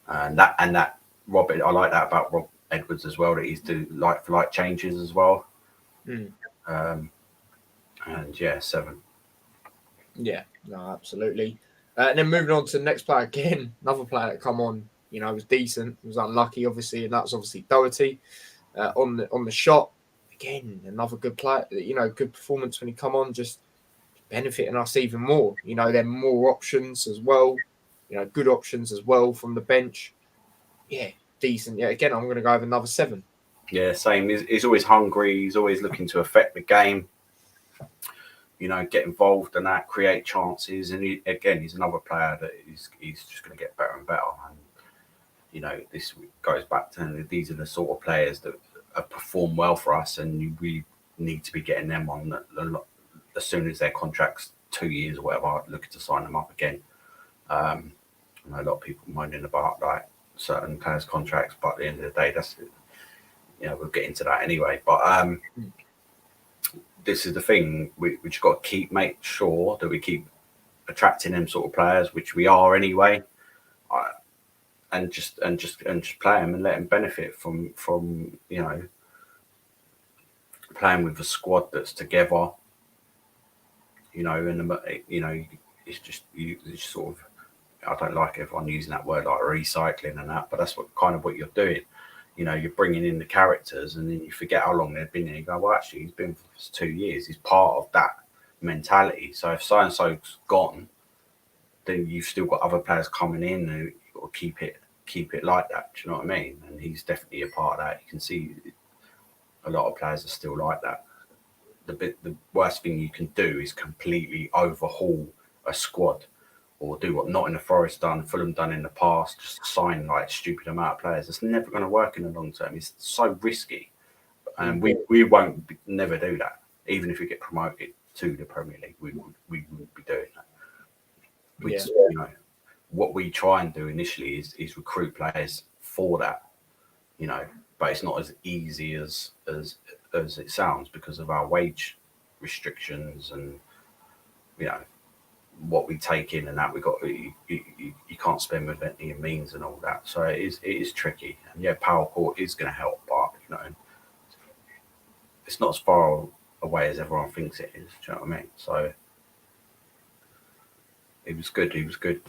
And that Rob, I like that about Rob Edwards as well, that he's do like for like changes as well. And yeah, 7. Yeah, no, absolutely. And then moving on to the next player again, another player that come on, you know, was decent, was unlucky, obviously, and that's obviously Doherty on the shot. Again, another good player, you know, good performance when he come on, just benefiting us even more. You know, there are more options as well, you know, good options as well from the bench. Yeah, decent. Yeah, again, I'm going to go with another 7. Yeah, same. He's always hungry. He's always looking to affect the game. You know, get involved and that, create chances. And he's another player that he's just going to get better and better. And, you know, this goes back to these are the sort of players that perform well for us, and we need to be getting them on as soon as their contract's 2 years or whatever, looking to sign them up again. I know a lot of people moaning about like certain players' contracts, but at the end of the day, that's, you know, we'll get into that anyway. But this is the thing, we just got to make sure that we keep attracting them sort of players, which we are anyway, and just play them and let them benefit from you know, playing with a squad that's together. You know, and you know, it's just sort of, I don't like everyone using that word like recycling and that, but that's what you're doing. You know, you're bringing in the characters and then you forget how long they've been here. You go, well, actually, he's been for 2 years. He's part of that mentality. So if so-and-so's gone, then you've still got other players coming in and you've got to keep it like that. Do you know what I mean? And he's definitely a part of that. You can see a lot of players are still like that. The worst thing you can do is completely overhaul a squad, or do what Nottingham Forest done, Fulham done in the past, just sign like stupid amount of players. It's never going to work in the long term. It's so risky, and we won't never do that. Even if we get promoted to the Premier League, we wouldn't be doing that. You know, what we try and do initially is recruit players for that. You know, but it's not as easy as it sounds because of our wage restrictions and, you know, what we take in and that you can't spend with any means and all that. So it is tricky. And yeah, Power Court is going to help, but, you know, it's not as far away as everyone thinks it is. Do you know what I mean? So it was good.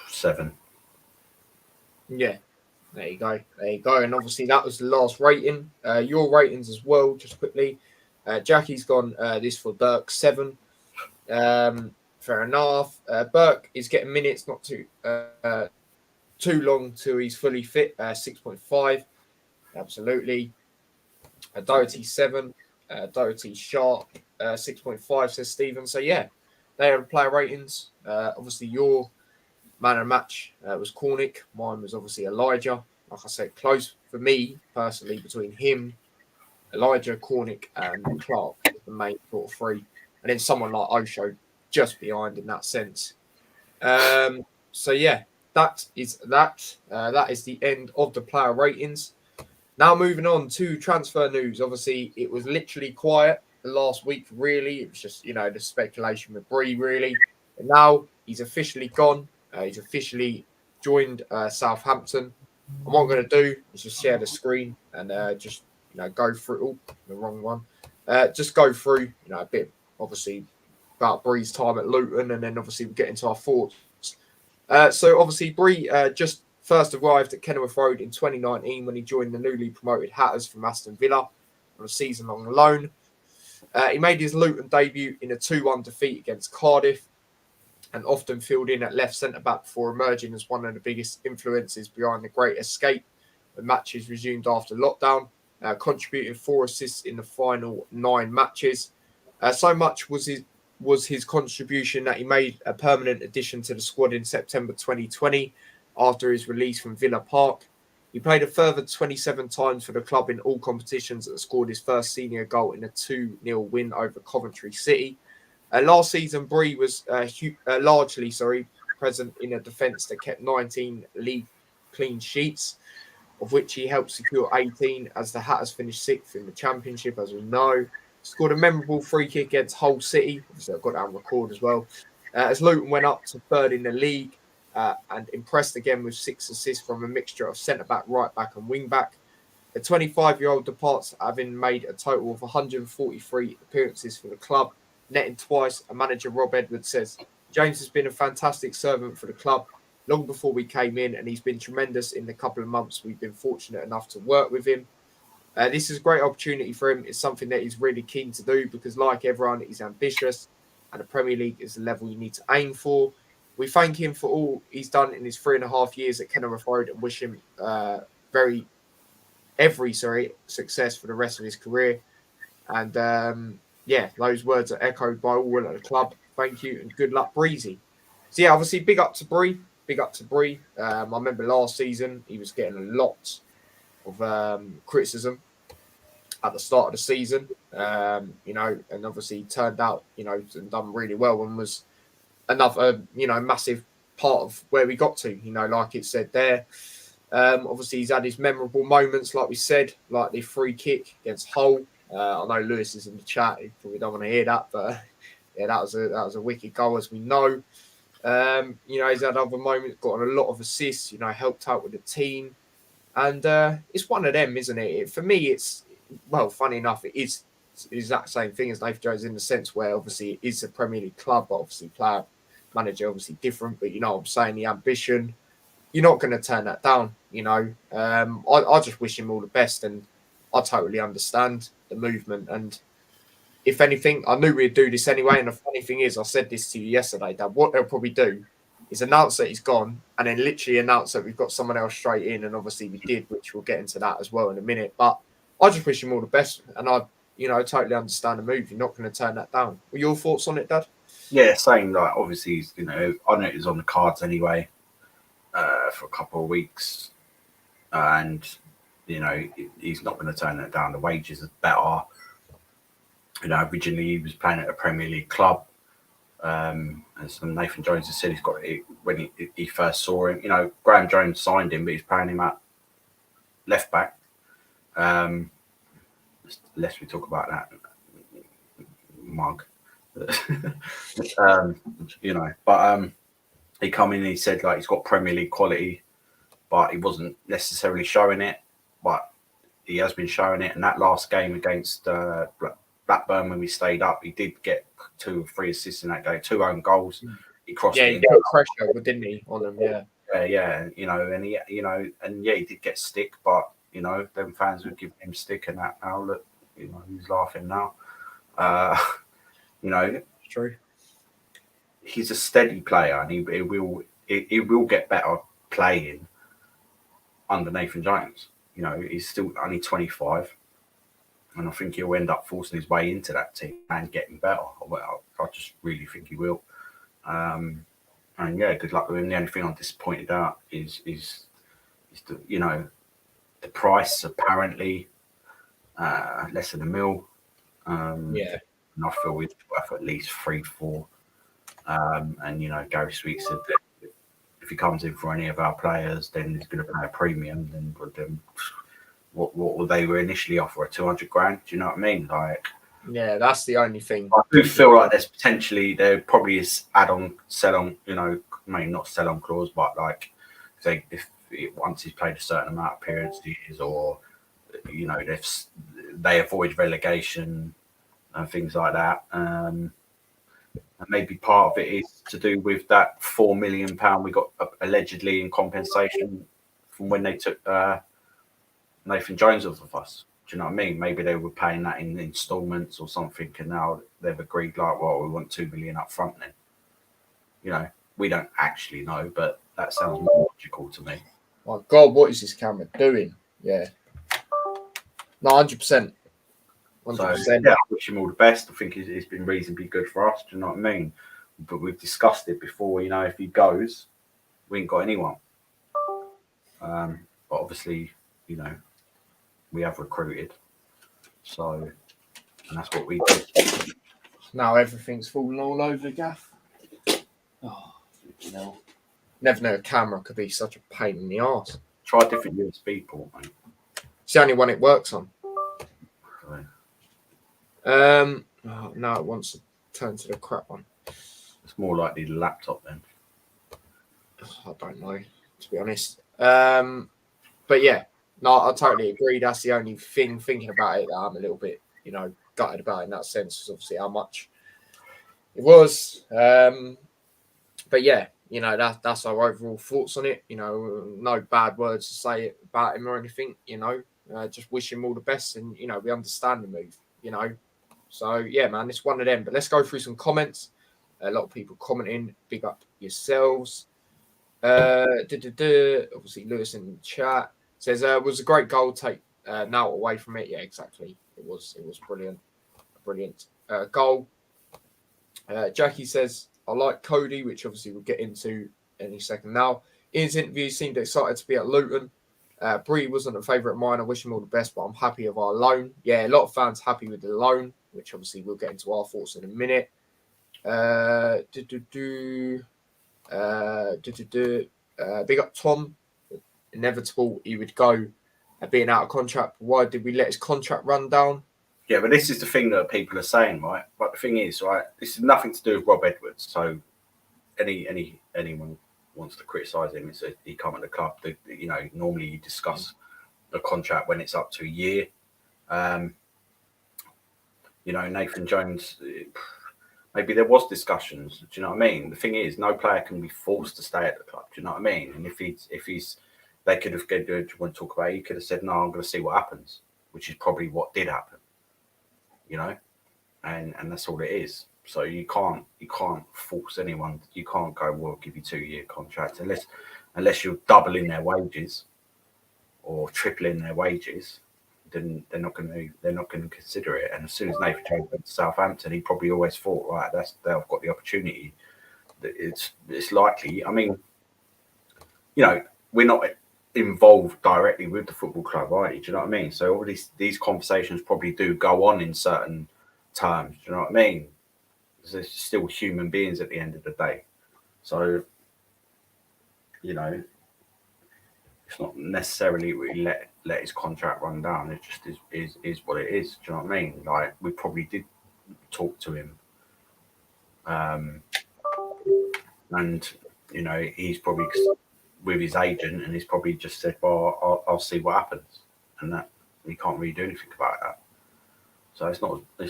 7. Yeah. There you go. And obviously that was the last rating. Your ratings as well, just quickly. Jackie's gone this for Burke 7. Fair enough. Burke is getting minutes, not too long till he's fully fit. 6.5. Absolutely. Doherty 7. Doherty sharp. 6.5, says Stephen. So yeah, they are the player ratings. Obviously your man of the match was Cornick. Mine was obviously Elijah. Like I said, close for me personally between him Elijah, Cornick, and Clark, the main sort of three, and then someone like Osho just behind in that sense. So yeah, that is that. That is the end of the player ratings. Now moving on to transfer news. Obviously, it was literally quiet the last week. Really, it was just the speculation with Bree. Really, and now he's officially gone. He's officially joined Southampton. And what I'm going to do is just share the screen and just go through. Oh, the wrong one. Just go through a bit obviously about Bree's time at Luton, and then obviously we get into our thoughts. So obviously Bree just first arrived at Kenilworth Road in 2019 when he joined the newly promoted Hatters from Aston Villa on a season-long loan. He made his Luton debut in a 2-1 defeat against Cardiff and often filled in at left centre-back before emerging as one of the biggest influences behind the Great Escape when matches resumed after lockdown, contributing 4 assists in the final 9 matches. So much was his contribution that he made a permanent addition to the squad in September 2020 after his release from Villa Park. He played a further 27 times for the club in all competitions and scored his first senior goal in a 2-0 win over Coventry City. Last season, Bree was largely present in a defence that kept 19 league clean sheets, of which he helped secure 18 as the Hatters finished 6th in the Championship, as we know. Scored a memorable free kick against Hull City. Obviously, I've got that on record as well. As Luton went up to 3rd in the league and impressed again with 6 assists from a mixture of centre-back, right-back and wing-back. The 25-year-old departs having made a total of 143 appearances for the club, netting twice. And manager Rob Edwards says, James has been a fantastic servant for the club long before we came in, and he's been tremendous in the couple of months we've been fortunate enough to work with him. This is a great opportunity for him. It's something that he's really keen to do because, like everyone, he's ambitious and the Premier League is the level you need to aim for. We thank him for all he's done in his 3.5 years at Kenilworth Road and wish him every success for the rest of his career. And those words are echoed by all at the club. Thank you and good luck, Breezy. So yeah, obviously big up to Bree. I remember last season he was getting a lot of criticism at the start of the season, and obviously turned out, and done really well and was another, massive part of where we got to, like it said there. Obviously he's had his memorable moments, like we said, like the free kick against Hull. I know Lewis is in the chat. He probably don't want to hear that, but yeah, that was a wicked goal, as we know. He's had other moments, got a lot of assists, helped out with the team. And it's one of them, isn't it? For me, it's, well, funny enough, it is the exact same thing as Nathan Jones in the sense where obviously it is a Premier League club, but obviously player, manager, obviously different. But, what I'm saying, the ambition, you're not going to turn that down, I just wish him all the best, and I totally understand the movement. And if anything, I knew we'd do this anyway. And the funny thing is, I said this to you yesterday, that what they'll probably do is announce that he's gone and then literally announce that we've got someone else straight in. And obviously we did, which we'll get into that as well in a minute. But I just wish him all the best. And I, totally understand the move. You're not going to turn that down. What are your thoughts on it, Dad? Yeah, same. Like, obviously, I know it was on the cards anyway for a couple of weeks. And, he's not going to turn that down. The wages are better. Originally he was playing at a Premier League club. As Nathan Jones has said, he's got it when he first saw him. Graham Jones signed him, but he's playing him at left back. Lest we talk about that mug, but he come in and he said like he's got Premier League quality, but he wasn't necessarily showing it. But he has been showing it. And that last game against Blackburn, when we stayed up, he did get 2 or 3 assists in that game, 2 own goals. He crossed. Yeah, he got pressure, didn't he, on them? Yeah. Yeah, and he, he did get stick, but them fans would give him stick, and that now look, he's laughing now. It's true. He's a steady player, and he will get better playing under Nathan Jones. He's still only 25. And I think he'll end up forcing his way into that team and getting better. Well, I just really think he will. And yeah, good luck with him. The only thing I'm disappointed about is the price apparently. less than a mil. Yeah. And I feel it's worth at least 3-4. And Gary Sweet said that if he comes in for any of our players, then he's going to pay a premium. Then what will they were initially offer, 200 grand? Do you know what I mean? Like, yeah, that's the only thing. I do feel like there probably is add-on, sell-on. Maybe not sell-on clause, but like once he's played a certain amount of periods, years, or if they avoid relegation and things like that. And maybe part of it is to do with that £4 million we got allegedly in compensation from when they took Nathan Jones off of us. Do you know what I mean? Maybe they were paying that in instalments or something, and now they've agreed like, well, we want 2 million up front then. We don't actually know, but that sounds more logical to me. My God, what is this camera doing? Yeah. No, 100%. 100%. So, yeah, I wish him all the best. I think it's been reasonably good for us. Do you know what I mean? But we've discussed it before. If he goes, we ain't got anyone. But obviously, we have recruited. So, and that's what we do. Now everything's falling all over, Gaff. Oh, never knew a camera could be such a pain in the arse. Try a different USB port, mate. It's the only one it works on. Right. Now it wants to turn to the crap one. It's more likely the laptop then. I don't know, to be honest. But yeah, no, I totally agree. That's the only thing thinking about it that I'm a little bit, gutted about in that sense, is obviously how much it was. But yeah, that's our overall thoughts on it. No bad words to say about him or anything. Just wish him all the best, and we understand the move. So yeah, man, it's one of them. But let's go through some comments. A lot of people commenting. Big up yourselves. Obviously, Lewis in the chat says was a great goal. Take now away from it. Yeah, exactly. It was brilliant. A brilliant goal. Jackie says, I like Cody, which obviously we'll get into any second now. Ian's interview seemed excited to be at Luton. Bree wasn't a favourite of mine. I wish him all the best, but I'm happy of our loan. Yeah, a lot of fans happy with the loan, which obviously we'll get into our thoughts in a minute. Big up Tom. Inevitable he would go being out of contract. Why did we let his contract run down? Yeah, but this is the thing that people are saying, right? But the thing is, right, this is nothing to do with Rob Edwards. So anyone wants to criticise him, it's he come at the club. Normally you discuss the contract when it's up to a year. Nathan Jones, maybe there was discussions. Do you know what I mean? The thing is, no player can be forced to stay at the club. Do you know what I mean? And if he's, they could have want to talk about it, he could have said, no, I'm going to see what happens, which is probably what did happen. And that's all it is. So you can't force anyone. You can't go, well, I'll give you 2-year contract unless you're doubling their wages or tripling their wages. Then they're not going to consider it. And as soon as Nathan Jones went to Southampton, he probably always thought, right, they've got the opportunity. It's likely. I mean, we're not involved directly with the football club, right? Do you know what I mean? So all these conversations probably do go on in certain terms. Do you know what I mean? They're still human beings at the end of the day. So, it's not necessarily we let his contract run down. It just is what it is. Do you know what I mean? Like, we probably did talk to him, and he's probably with his agent, and he's probably just said, "Well, I'll see what happens," and that we can't really do anything about that. So it's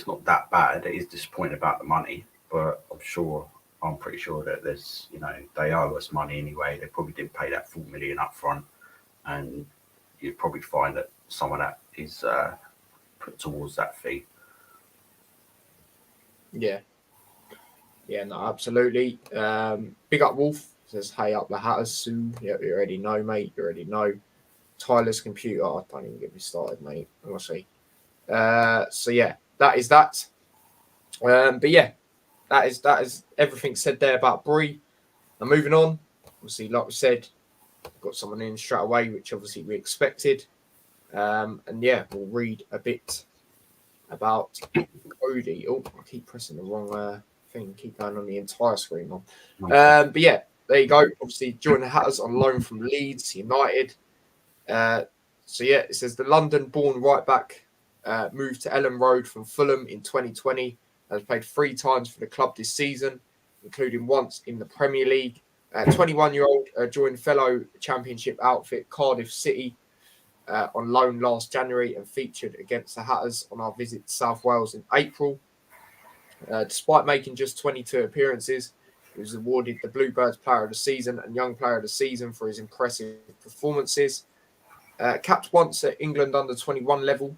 not that bad. It is disappointing about the money, but I'm pretty sure that there's they owe us money anyway. They probably didn't pay that $4 million up front, and you'd probably find that some of that is put towards that fee. Yeah, no, absolutely. Big up Wolf says, hey up the Hatters soon. Yeah, you already know, mate. You already know. Tyler's computer. I don't even get me started, mate. Honestly. So yeah, that is that. But yeah, that is everything said there about Bree. And moving on, obviously, like we said, got someone in straight away, which obviously we expected. And yeah, we'll read a bit about Cody. Oh, I keep pressing the wrong thing. Keep going on the entire screen on. But yeah, there you go. Obviously, joined the Hatters on loan from Leeds United. So yeah, it says the London-born right back moved to Ellen Road from Fulham in 2020. Has played 3 times for the club this season, including once in the Premier League. 21-year-old joined fellow Championship outfit Cardiff City on loan last January and featured against the Hatters on our visit to South Wales in April. Despite making just 22 appearances, he was awarded the Bluebirds Player of the Season and Young Player of the Season for his impressive performances. Capped once at England under-21 level,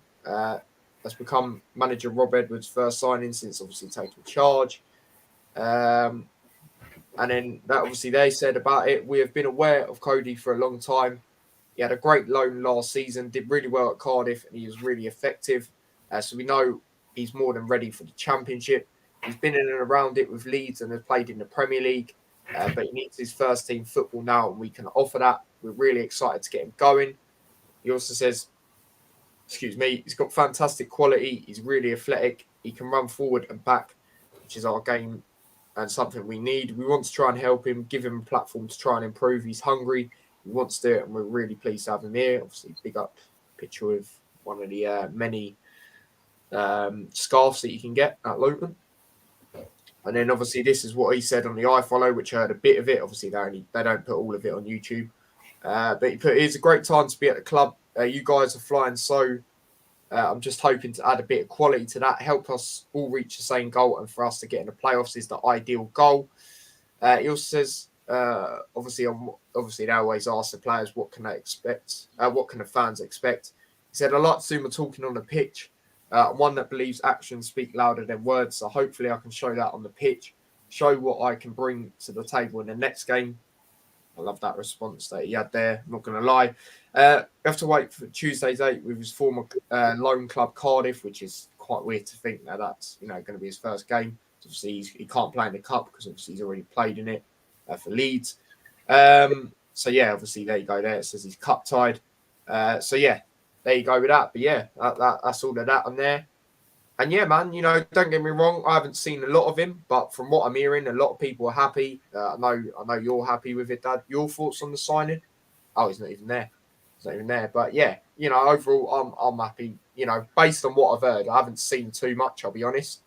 has become manager Rob Edwards' first signing since obviously taking charge. And then that obviously they said about it, we have been aware of Cody for a long time. He had a great loan last season, did really well at Cardiff, and he was really effective. So we know he's more than ready for the Championship. He's been in and around it with Leeds and has played in the Premier League, but he needs his first team football now, and we can offer that. We're really excited to get him going. He also says, he's got fantastic quality. He's really athletic. He can run forward and back, which is our game and something we need. We want to try and help him, give him a platform to try and improve. He's hungry. He wants to do it, and we're really pleased to have him here. Obviously, big up picture with one of the many scarves that you can get at Luton. And then obviously this is what he said on the iFollow, which I heard a bit of it. Obviously they don't put all of it on YouTube. But he put, it's a great time to be at the club. You guys are flying so. I'm just hoping to add a bit of quality to that, help us all reach the same goal, and for us to get in the playoffs is the ideal goal. He also says, obviously they always ask the players what can they expect, what can the fans expect. He said, I like to do my talking on the pitch. I'm one that believes actions speak louder than words, so hopefully I can show that on the pitch, show what I can bring to the table in the next game. I love that response that he had there. I'm not going to lie. We have to wait for Tuesday's 8 with his former loan club Cardiff, which is quite weird to think that that's going to be his first game. Obviously, he can't play in the cup because obviously he's already played in it for Leeds. So yeah, obviously there you go. There it says he's cup tied. So yeah, there you go with that. But yeah, that's all of that on there. And yeah, man, don't get me wrong. I haven't seen a lot of him, but from what I'm hearing, a lot of people are happy. I know you're happy with it, Dad. Your thoughts on the signing? Oh, he's not even there. He's not even there. But yeah, overall, I'm happy. Based on what I've heard, I haven't seen too much. I'll be honest.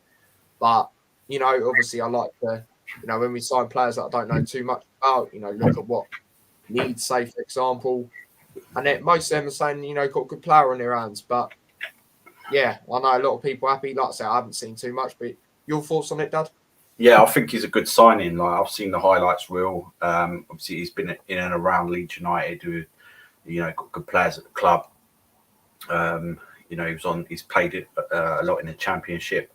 But obviously, I like to, when we sign players that I don't know too much about, look at what Leeds say, for example. And then most of them are saying, got a good player on their hands, but. Yeah, I know a lot of people are happy. Like I say, I haven't seen too much, but your thoughts on it, Dad? Yeah, I think he's a good signing. Like I've seen the highlights reel. Obviously, he's been in and around Leeds United, who got good players at the club. He's played it a lot in the Championship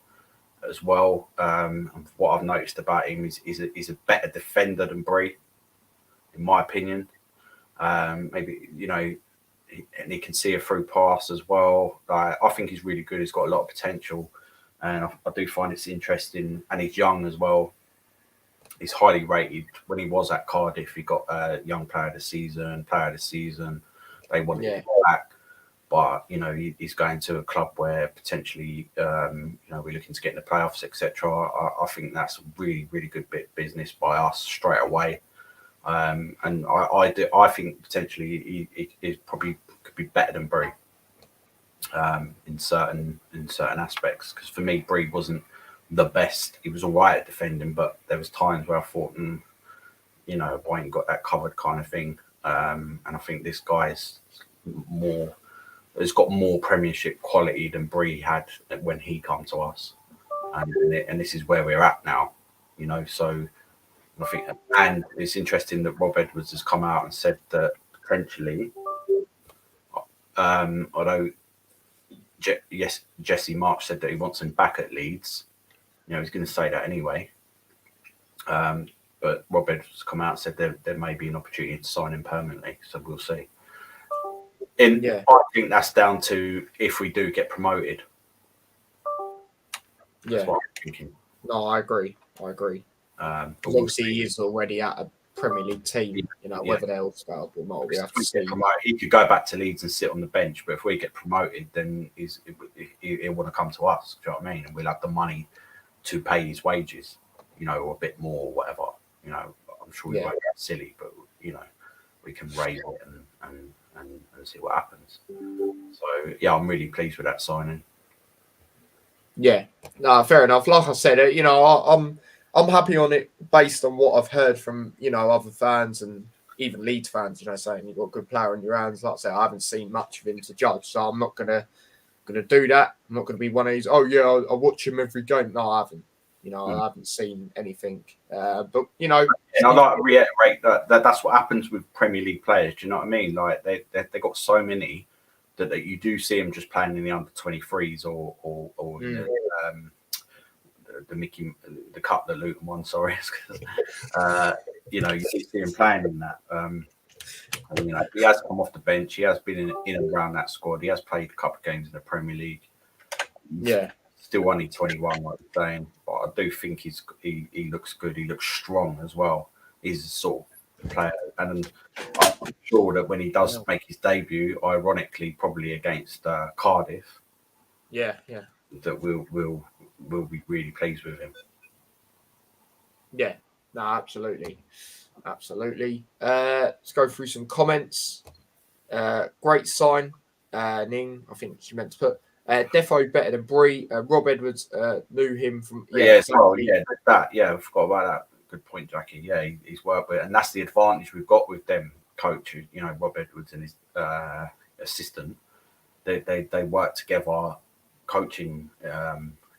as well. And what I've noticed about him is he's a better defender than Bree, in my opinion. Maybe and he can see a through pass as well. I think he's really good. He's got a lot of potential, and I do find it's interesting. And he's young as well. He's highly rated. When he was at Cardiff, he got a Young Player of the Season, They wanted him back, but he's going to a club where potentially we're looking to get in the playoffs, etc. I think that's a really, really good bit of business by us straight away. And I think potentially he probably could be better than Bree in certain aspects. Because for me, Bree wasn't the best. He was all right at defending, but there was times where I thought, I ain't got that covered kind of thing. And I think this guy's has got more Premiership quality than Bree had when he come to us, and this is where we're at now. So. I think, and it's interesting that Rob Edwards has come out and said that potentially, although Jesse March said that he wants him back at Leeds, he's going to say that anyway. But Rob Edwards has come out and said there may be an opportunity to sign him permanently, so we'll see. I think that's down to if we do get promoted. That's what I'm thinking. No, I agree. Obviously, he is already at a Premier League team. You know, whether they'll start up or not, we have to see. He could go back to Leeds and sit on the bench, but if we get promoted, then he'll want to come to us. Do you know what I mean? And we'll have the money to pay his wages, you know, or a bit more, or whatever. You know, I'm sure he won't get silly, but you know, we can raise it and see what happens. So yeah, I'm really pleased with that signing. Yeah, no, fair enough. Like I said, you know, I'm happy on it based on what I've heard from, you know, other fans and even Leeds fans. You know, saying you've got a good player in your hands. Like I said, I haven't seen much of him to judge, so I'm not gonna do that. I'm not gonna be one of these. Oh yeah, I watch him every game. No, I haven't. You know, I haven't seen anything. But you know, and I like to reiterate that's what happens with Premier League players. Do you know what I mean? Like they got so many that you do see them just playing in the under 23s or the cup that Luton won. Sorry, you know, you see him playing in that. And, you know, he has come off the bench. He has been in and around that squad. He has played a couple of games in the Premier League. Yeah. Still only 21, like you're saying, but I do think he looks good. He looks strong as well. He's a sort of player, and I'm sure that when he does make his debut, ironically, probably against Cardiff, that we'll be really pleased with him. Yeah, no, absolutely. Let's go through some comments. Great sign, Ning. I think she meant to put. Defo better than Bree. Rob Edwards knew him from. I forgot about that. Good point, Jackie. Yeah, he's worked with, and that's the advantage we've got with them coaches. You know, Rob Edwards and his assistant. They work together, coaching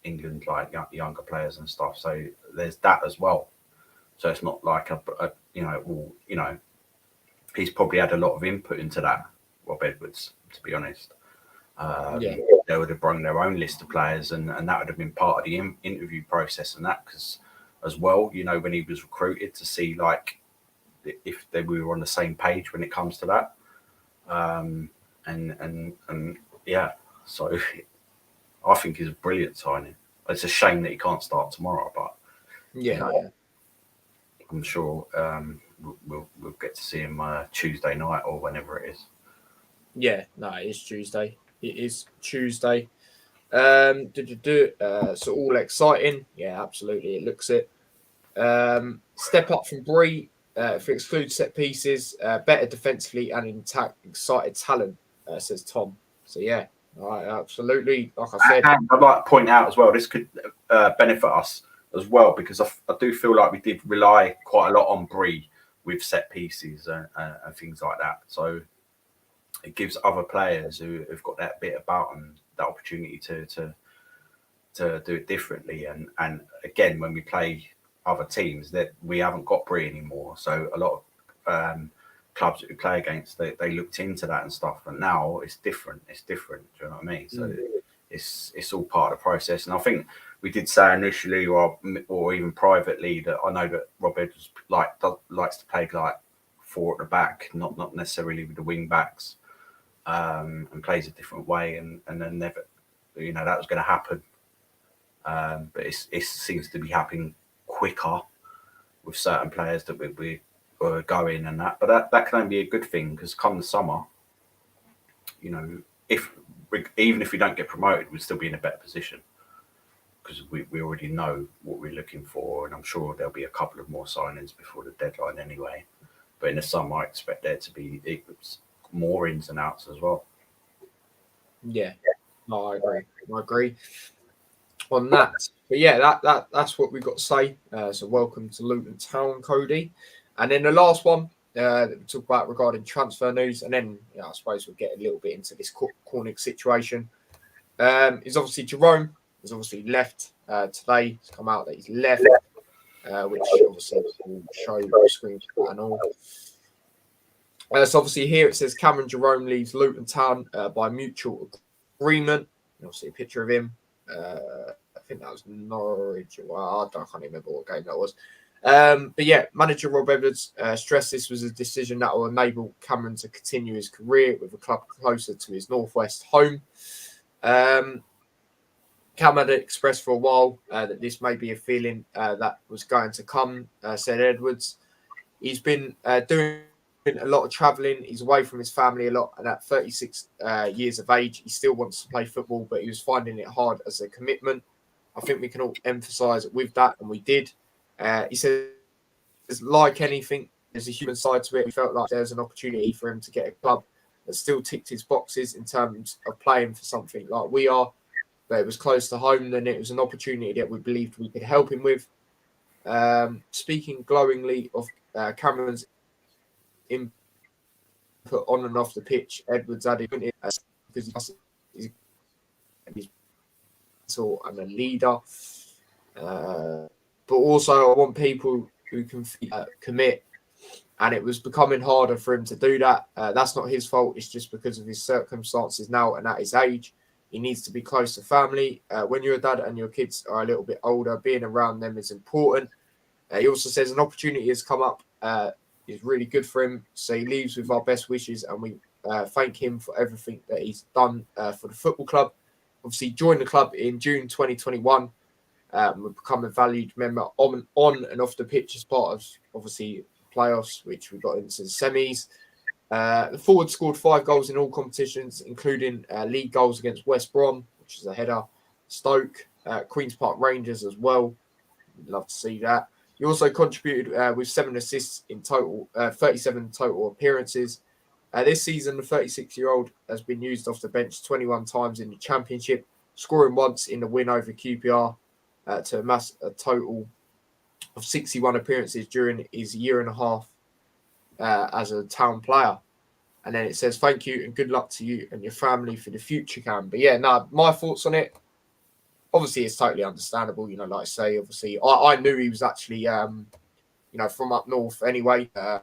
England like younger players and stuff. So there's that as well. So it's not like he's probably had a lot of input into that, Rob Edwards, to be honest. They would have brought their own list of players, and that would have been part of the interview process and that, because as well, you know, when he was recruited, to see like if we were on the same page when it comes to that, and yeah, so I think he's a brilliant signing. It's a shame that he can't start tomorrow, but I'm sure we'll get to see him Tuesday night or whenever it is. Yeah, no, it is Tuesday. So all exciting. Yeah, absolutely. It looks it. Step up from Bree. If we exclude set pieces, better defensively and intact, excited talent, says Tom. So yeah, all right, absolutely. Like I said, and I'd like to point out as well, this could benefit us as well, because I do feel like we did rely quite a lot on Bree with set pieces and things like that. So it gives other players who have got that bit about them that opportunity to do it differently. And again, when we play other teams, that we haven't got Bree anymore, so a lot of clubs that we play against, they looked into that and stuff. And now it's different. Do you know what I mean? So it's all part of the process. And I think we did say initially, or even privately, that I know that Rob Edwards likes to play like 4 at the back, not necessarily with the wing backs. And plays a different way, and then never, you know, that was going to happen. But it seems to be happening quicker with certain players that we were going and that. But that can only be a good thing, because come the summer, you know, even if we don't get promoted, we'll still be in a better position, because we already know what we're looking for, and I'm sure there'll be a couple of more signings before the deadline anyway. But in the summer, I expect there to be more ins and outs as well. Yeah, no, I agree on that. But yeah, that's what we've got to say. So welcome to Luton Town, Cody. And then the last one that we talk about regarding transfer news, and then I suppose we'll get a little bit into this Cornick situation. Is obviously Jerome has obviously left today. It's come out that he's left, which obviously will show the screen and all. So obviously here it says Cameron Jerome leaves Luton Town by mutual agreement. You'll see a picture of him. I think that was Norwich. Well, I can't remember what game that was. But yeah, manager Rob Edwards stressed this was a decision that will enable Cameron to continue his career with a club closer to his northwest home. Cam had expressed for a while that this may be a feeling that was going to come, said Edwards. He's been doing a lot of travelling. He's away from his family a lot, and at 36 years of age, he still wants to play football, but he was finding it hard as a commitment. I think we can all empathise with that, and we did. He says, like anything, there's a human side to it. We felt like there's an opportunity for him to get a club that still ticked his boxes in terms of playing for something like we are, but it was close to home, and it was an opportunity that we believed we could help him with. Speaking glowingly of Cameron's input on and off the pitch, Edwards added because he's and a leader. But also, I want people who can commit, and it was becoming harder for him to do that. That's not his fault. It's just because of his circumstances now and at his age. He needs to be close to family. When you're a dad and your kids are a little bit older, being around them is important. He also says an opportunity has come up. Is really good for him. So he leaves with our best wishes, and we thank him for everything that he's done for the football club. Obviously, joined the club in June 2021. We've become a valued member on and off the pitch as part of, obviously, playoffs, which we got into the semis. The forward scored 5 goals in all competitions, including league goals against West Brom, which is a header, Stoke, Queen's Park Rangers as well. We'd love to see that. He also contributed with 7 assists in total, 37 total appearances. This season, the 36-year-old has been used off the bench 21 times in the Championship, scoring once in the win over QPR to amass a total of 61 appearances during his year and a half as a town player. And then it says, thank you and good luck to you and your family for the future, Cam. But yeah, my thoughts on it, obviously it's totally understandable. Like I say, obviously I knew he was actually, from up north anyway. I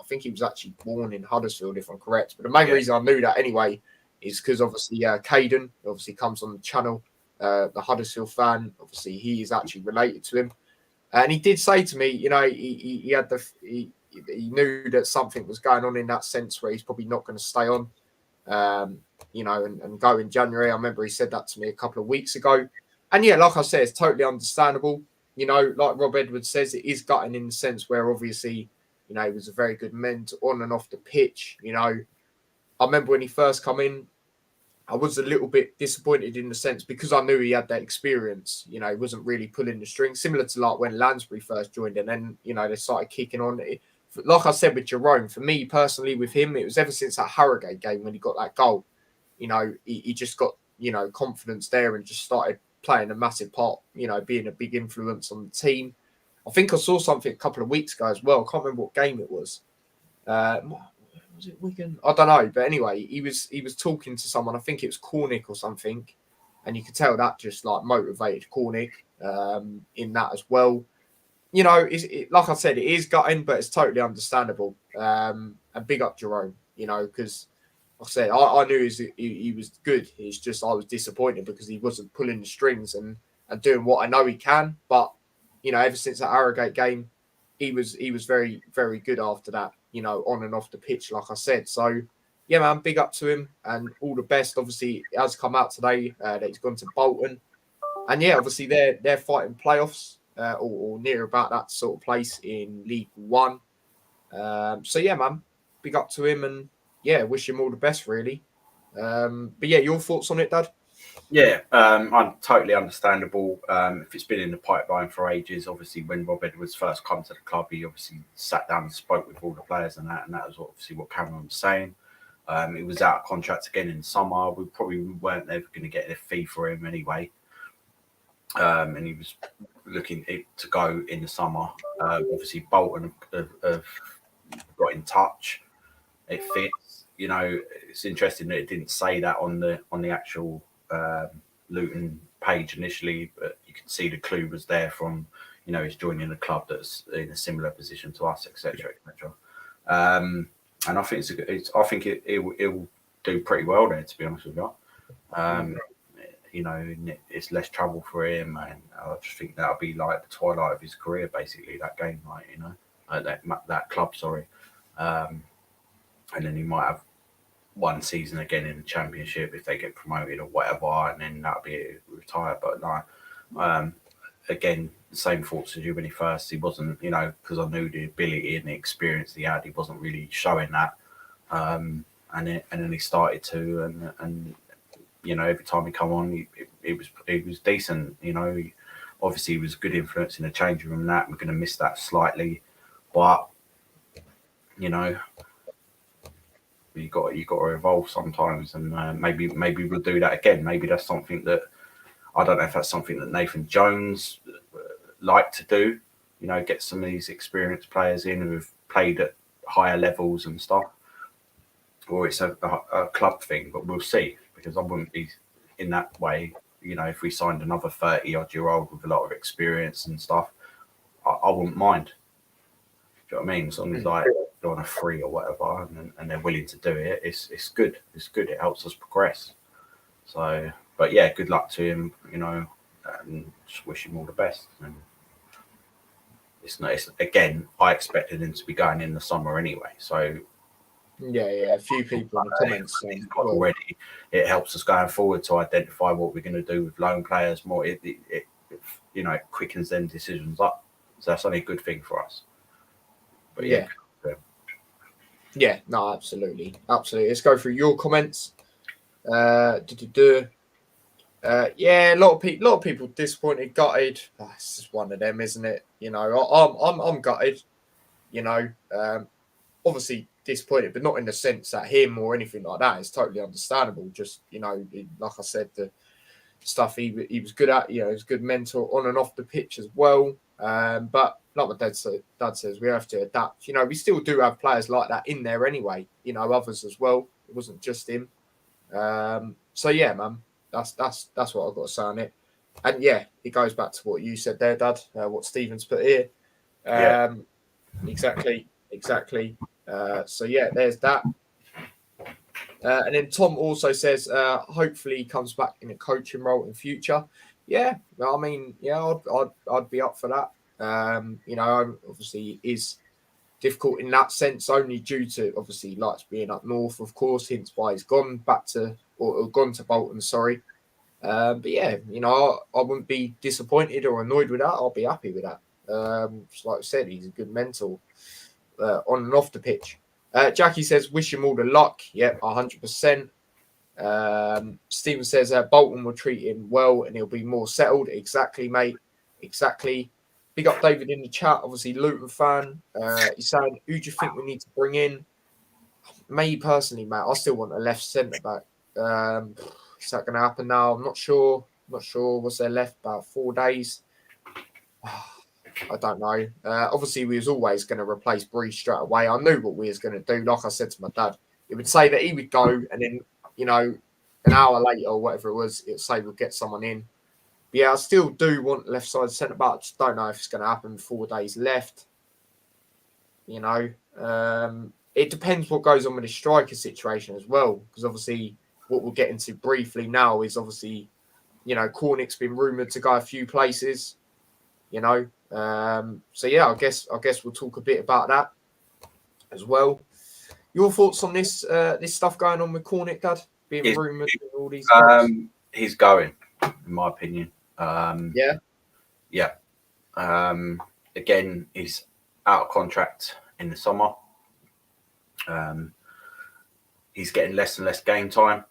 think he was actually born in Huddersfield, if I'm correct. But the main reason I knew that anyway is because obviously Caden obviously comes on the channel, the Huddersfield fan. Obviously he is actually related to him. And he did say to me, he knew that something was going on in that sense where he's probably not going to stay on, and go in January. I remember he said that to me a couple of weeks ago. And yeah, like I said, it's totally understandable. Like Rob Edwards says, it is gutting in the sense where obviously, he was a very good mentor on and off the pitch. I remember when he first come in, I was a little bit disappointed in the sense because I knew he had that experience. He wasn't really pulling the strings, similar to like when Lansbury first joined, and then they started kicking on. Like I said with Jerome, for me personally, with him, it was ever since that Harrogate game when he got that goal. He just got confidence there and just started playing a massive part. Being a big influence on the team. I think I saw something a couple of weeks ago as well. I can't remember what game it was. Was it Wigan? I don't know, but anyway, he was talking to someone. I think it was Cornick or something, and you could tell that just like motivated Cornick in that as well. Like I said, it is gutting, but it's totally understandable. And big up Jerome, because like I said, I knew he was good. It's just I was disappointed because he wasn't pulling the strings and doing what I know he can. But ever since that Harrogate game, he was very, very good after that. On and off the pitch, like I said. So, yeah, man, big up to him and all the best. Obviously, it has come out today that he's gone to Bolton. And, yeah, obviously, they're fighting playoffs or near about that sort of place in League One. So, yeah, man, big up to him and, yeah, wish him all the best, really. But, yeah, your thoughts on it, Dad? Yeah, I'm totally understandable. If it's been in the pipeline for ages, obviously when Rob Edwards first come to the club, he obviously sat down and spoke with all the players and that was obviously what Cameron was saying. He was out of contract again in the summer. We probably weren't ever going to get a fee for him anyway. And he was looking to go in the summer. Obviously Bolton have got in touch. It fits. It's interesting that it didn't say that on the actual Luton page initially, but you can see the clue was there from he's joining a club that's in a similar position to us, etc. And I think it will do pretty well there, to be honest with you. It's less trouble for him, and I just think that'll be like the twilight of his career, basically, that game, that club, sorry. And then he might have one season again in the Championship if they get promoted or whatever, and then that'll be it, retire. But again, the same thoughts as you when he wasn't, because I knew the ability and the experience he had, he wasn't really showing that. And then he started to, and every time he come on, he was decent. Obviously he was a good influence in the changing room. That we're going to miss that slightly, but you got to evolve sometimes, and maybe we'll do that again. Maybe that's something that I don't know if that's something that Nathan Jones like to do. Get some of these experienced players in who've played at higher levels and stuff, or it's a club thing. But we'll see, because I wouldn't be in that way. If we signed another 30-odd-year-old with a lot of experience and stuff, I wouldn't mind. Do you know what I mean? As long as they're on a free or whatever, and they're willing to do it, it's good. It's good. It helps us progress. So, but yeah, good luck to him. And just wish him all the best. And again, I expected him to be going in the summer anyway. So yeah, a few people in the comments saying already it helps us going forward to identify what we're going to do with loan players more. It quickens them decisions up. So that's only a good thing for us. But yeah. No, absolutely. Let's go through your comments. Yeah, a lot of people disappointed, gutted. It's just one of them, isn't it? I'm gutted. Obviously disappointed, but not in the sense that him or anything like that. It's totally understandable. Just like I said, the stuff he was good at. He was a good mentor on and off the pitch as well. But like my dad says, we have to adapt. We still do have players like that in there anyway. Others as well. It wasn't just him. So yeah, man, that's what I've got to say on it. And yeah, it goes back to what you said there, Dad. What Stephen's put here. Exactly. So yeah, there's that. And then Tom also says, hopefully he comes back in a coaching role in future. Yeah, I mean, yeah, I'd be up for that. Obviously it is difficult in that sense, only due to obviously likes being up north, of course, hence why he's gone to Bolton, sorry. But yeah, I wouldn't be disappointed or annoyed with that. I'll be happy with that. Just like I said, he's a good mentor on and off the pitch. Jackie says, wish him all the luck. Yep, 100%. Stephen says, Bolton will treat him well and he'll be more settled. Exactly, mate. Exactly. Big up David in the chat, obviously Luton fan. He's saying, who do you think we need to bring in? Me personally, mate, I still want a left centre back. Is that going to happen now? I'm not sure. What's there left? About 4 days. I don't know. Obviously, we was always going to replace Breeze straight away. I knew what we was going to do. Like I said to my dad, it would say that he would go, and then, an hour later or whatever it was, it would say we'll get someone in. But yeah, I still do want left side centre back. Just don't know if it's going to happen. 4 days left. It depends what goes on with the striker situation as well, because obviously what we'll get into briefly now is obviously, Cornick's been rumoured to go a few places. So yeah, I guess we'll talk a bit about that as well. Your thoughts on this stuff going on with Cornick, Dad? Being rumoured and all these clubs? He's going, in my opinion. Yeah. Again, he's out of contract in the summer. He's getting less and less game time.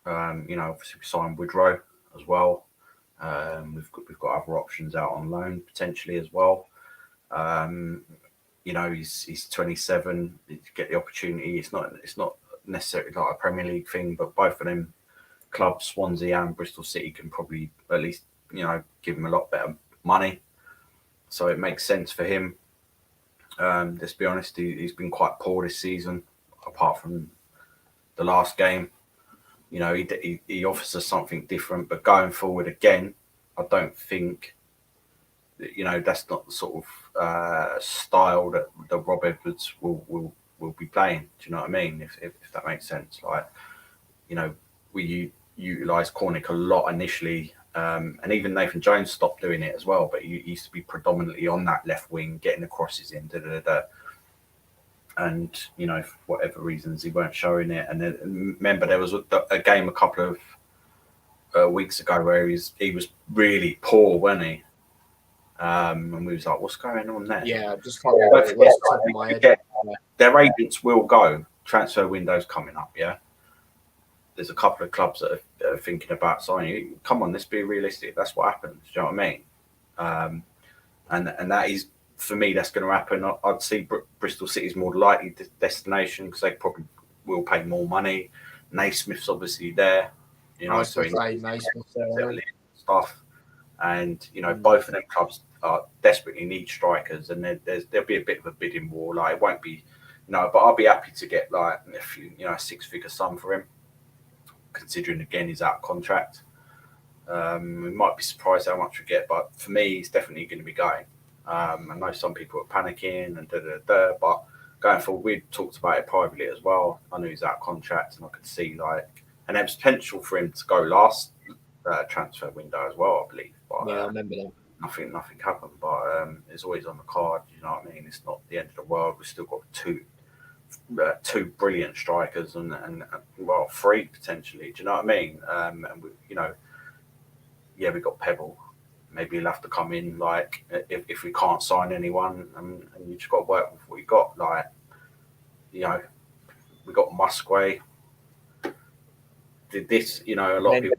Obviously we signed Woodrow as well. We've got other options out on loan potentially as well. He's 27. To get the opportunity, it's not necessarily like a Premier League thing, but both of them clubs, Swansea and Bristol City, can probably at least give him a lot better money. So it makes sense for him. Let's be honest, he's been quite poor this season, apart from the last game. He offers us something different, but going forward again, I don't think that's not the sort of style that Rob Edwards will be playing. Do you know what I mean? If that makes sense. We utilised Cornick a lot initially, and even Nathan Jones stopped doing it as well. But he used to be predominantly on that left wing, getting the crosses in. And for whatever reasons he weren't showing it. And then remember there was a game a couple of weeks ago where he was really poor, wasn't he? And we was like, what's going on there? Yeah, I just can't remember what it was off the top of my head. Yeah. Their agents will go. Transfer window's coming up, yeah? There's a couple of clubs that are thinking about signing you. Come on, let's be realistic. That's what happens. Do you know what I mean? And that is, for me, that's going to happen. I'd see Bristol City's more likely destination because they probably will pay more money. Naismith's obviously there. You know, so Naismith's there. Stuff. And, you know, both of them clubs desperately need strikers, and there'll be a bit of a bidding war. Like, it won't be, you know, but I'll be happy to get like a few, you know, a six-figure sum for him, considering again he's out of contract. We might be surprised how much we get, but for me, he's definitely going to be going. I know some people are panicking and but going forward, we talked about it privately as well. I knew he's out of contract, and I could see like, and there was potential for him to go last transfer window as well, I believe. But, yeah, I remember that. Nothing happened, but it's always on the card. You know what I mean? It's not the end of the world. We've still got two brilliant strikers and well, three potentially. Do you know what I mean? And we, you know, yeah, we got Pebble. Maybe he'll have to come in like if we can't sign anyone, and you just got to work with what you got. Like, you know, we got Musgrave. Did this, you know, a lot of people.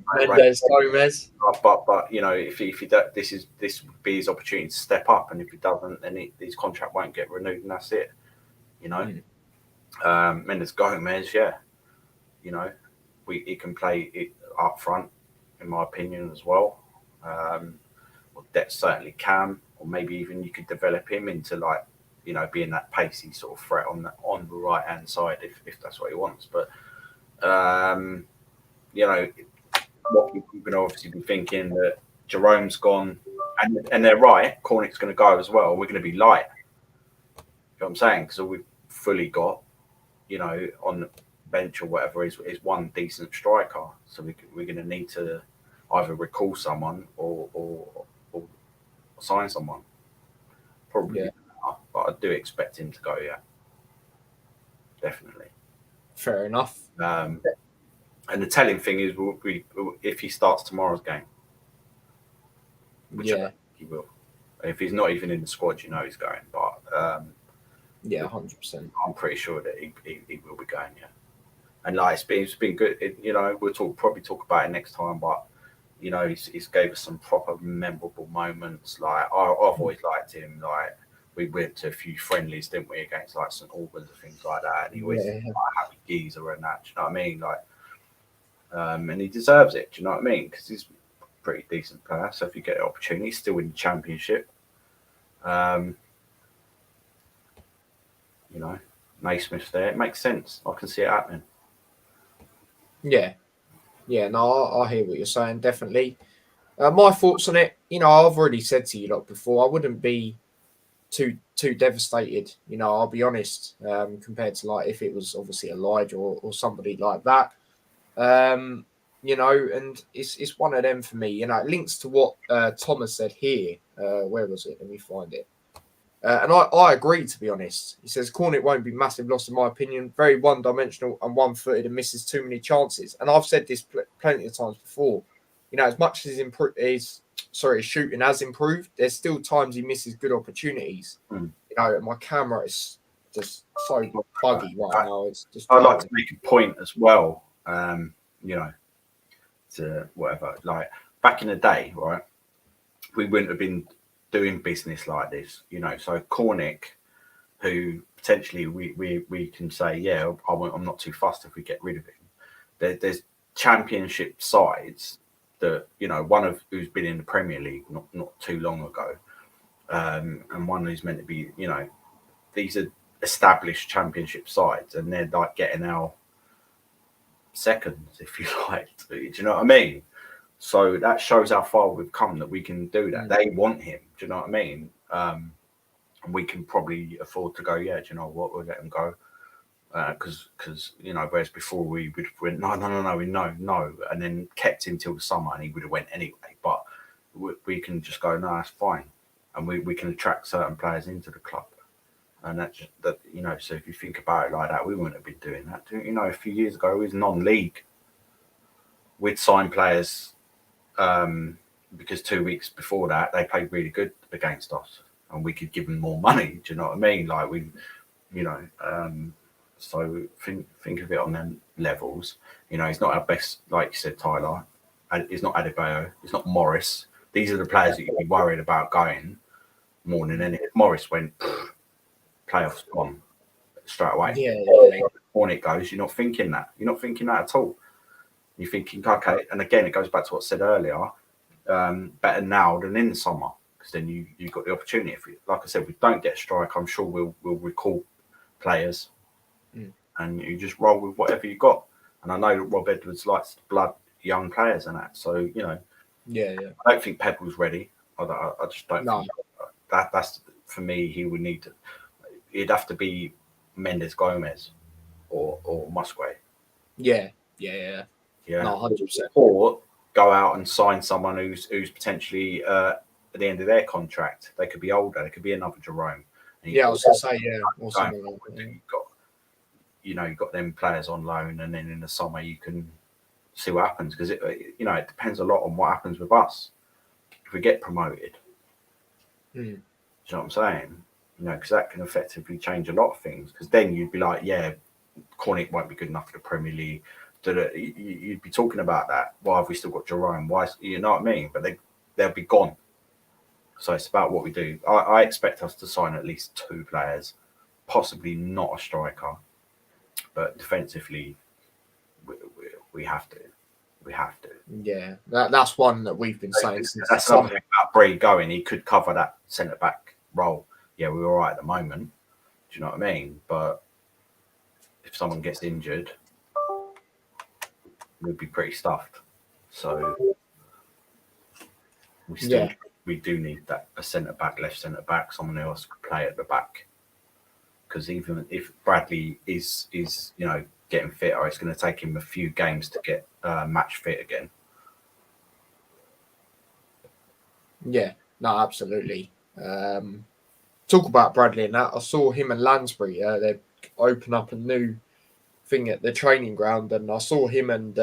Gomez. But you know, if he this would be his opportunity to step up, and if he doesn't, then his contract won't get renewed, and that's it. You know, Mendes Gomez, yeah, you know, he can play it up front, in my opinion, as well. Well, that certainly can, or maybe even you could develop him into like, you know, being that pacey sort of threat on the right hand side if that's what he wants. But you know, what people can obviously be thinking that Jerome's gone, and they're right. Cornick's going to go as well. We're going to be light. You know what I'm saying? Because all we've fully got, you know, on the bench or whatever is one decent striker. So we're going to need to either recall someone or sign someone. Probably, yeah. But I do expect him to go. Yeah, definitely. Fair enough. And the telling thing is, if he starts tomorrow's game, which I think he will. If he's not even in the squad, you know he's going. But yeah, 100%. I'm pretty sure that he will be going. Yeah, and like it's been good. You know, we'll probably talk about it next time. But you know, he's gave us some proper memorable moments. Like I've always liked him. Like we went to a few friendlies, didn't we, against like St Albans and things like that. And he always like happy geezer and that. Do you know what I mean? Like. And he deserves it. Do you know what I mean? Because he's a pretty decent player. So if you get the opportunity, he's still in the Championship. You know, Naismith's there. It makes sense. I can see it happening. Yeah. No, I hear what you're saying. Definitely. My thoughts on it. You know, I've already said to you lot before. I wouldn't be too devastated. You know, I'll be honest. Compared to like if it was obviously Elijah or somebody like that. You know, and it's one of them for me. You know, it links to what Thomas said here. Where was it? Let me find it. And I agree, to be honest. He says Cornick won't be massive loss in my opinion. Very one-dimensional and one-footed and misses too many chances. And I've said this plenty of times before. You know, as much as his shooting has improved, there's still times he misses good opportunities. You know, my camera is just so buggy right now. It's just. I'd like to make a point as well. You know, to whatever, like back in the day, right? We wouldn't have been doing business like this, you know. So Cornick, who potentially we can say, yeah, I'm not too fussed if we get rid of him. There's Championship sides that, you know, one of who's been in the Premier League not too long ago, and one who's meant to be, you know, these are established Championship sides, and they're like getting our seconds, if you like. Do you know what I mean? So that shows how far we've come that we can do that. They want him. Do you know what I mean? And we can probably afford to go, yeah, do you know what? We'll let him go. Because you know, whereas before we would have went, no, and then kept him till the summer and he would have went anyway. But we can just go, no, that's fine. And we can attract certain players into the club. And that's just that, you know, so if you think about it like that, we wouldn't have been doing that. You know, a few years ago, it was non-league. We'd sign players because 2 weeks before that they played really good against us, and we could give them more money. Do you know what I mean? Like so think of it on them levels. He's not our best, like you said, Tyler. It's not Adebayo. It's not Morris. These are the players that you'd be worried about going more than anything. If Morris went, playoffs gone straight away. Yeah. When it goes, you're not thinking that. You're not thinking that at all. You're thinking, okay. And again, it goes back to what I said earlier. Better now than in the summer, because then you've got the opportunity. Like I said, we don't get a strike, I'm sure we'll recall players, and you just roll with whatever you got. And I know that Rob Edwards likes to blood young players and that. So Yeah. I don't think Pebbles ready. I just don't No. think that's for me. He would need to. It'd have to be Mendes Gomez or Musgrave. Yeah. Yeah. No, 100%. Or go out and sign someone who's potentially at the end of their contract. They could be older. They could be another Jerome. Yeah, I was going to say, yeah. Also, you've got them players on loan, and then in the summer you can see what happens, because it depends a lot on what happens with us. If we get promoted, do you know what I'm saying? Because that can effectively change a lot of things. Because then you'd be like, yeah, Cornick won't be good enough for the Premier League. You'd be talking about that. Why have we still got Jerome? Why, you know what I mean? But they'll be gone. So it's about what we do. I expect us to sign at least 2 players, possibly not a striker, but defensively, we have to. We have to. Yeah, that's one that we've been saying since. That's something about Bree going. He could cover that centre back role. Yeah, we're all right at the moment. Do you know what I mean? But if someone gets injured, we'd be pretty stuffed. So we do need a centre back, left centre back, someone else could play at the back. Because even if Bradley is getting fitter, it's going to take him a few games to get match fit again. Yeah, no, absolutely. Talk about Bradley and that. I saw him and Lansbury. They open up a new thing at the training ground, and I saw him and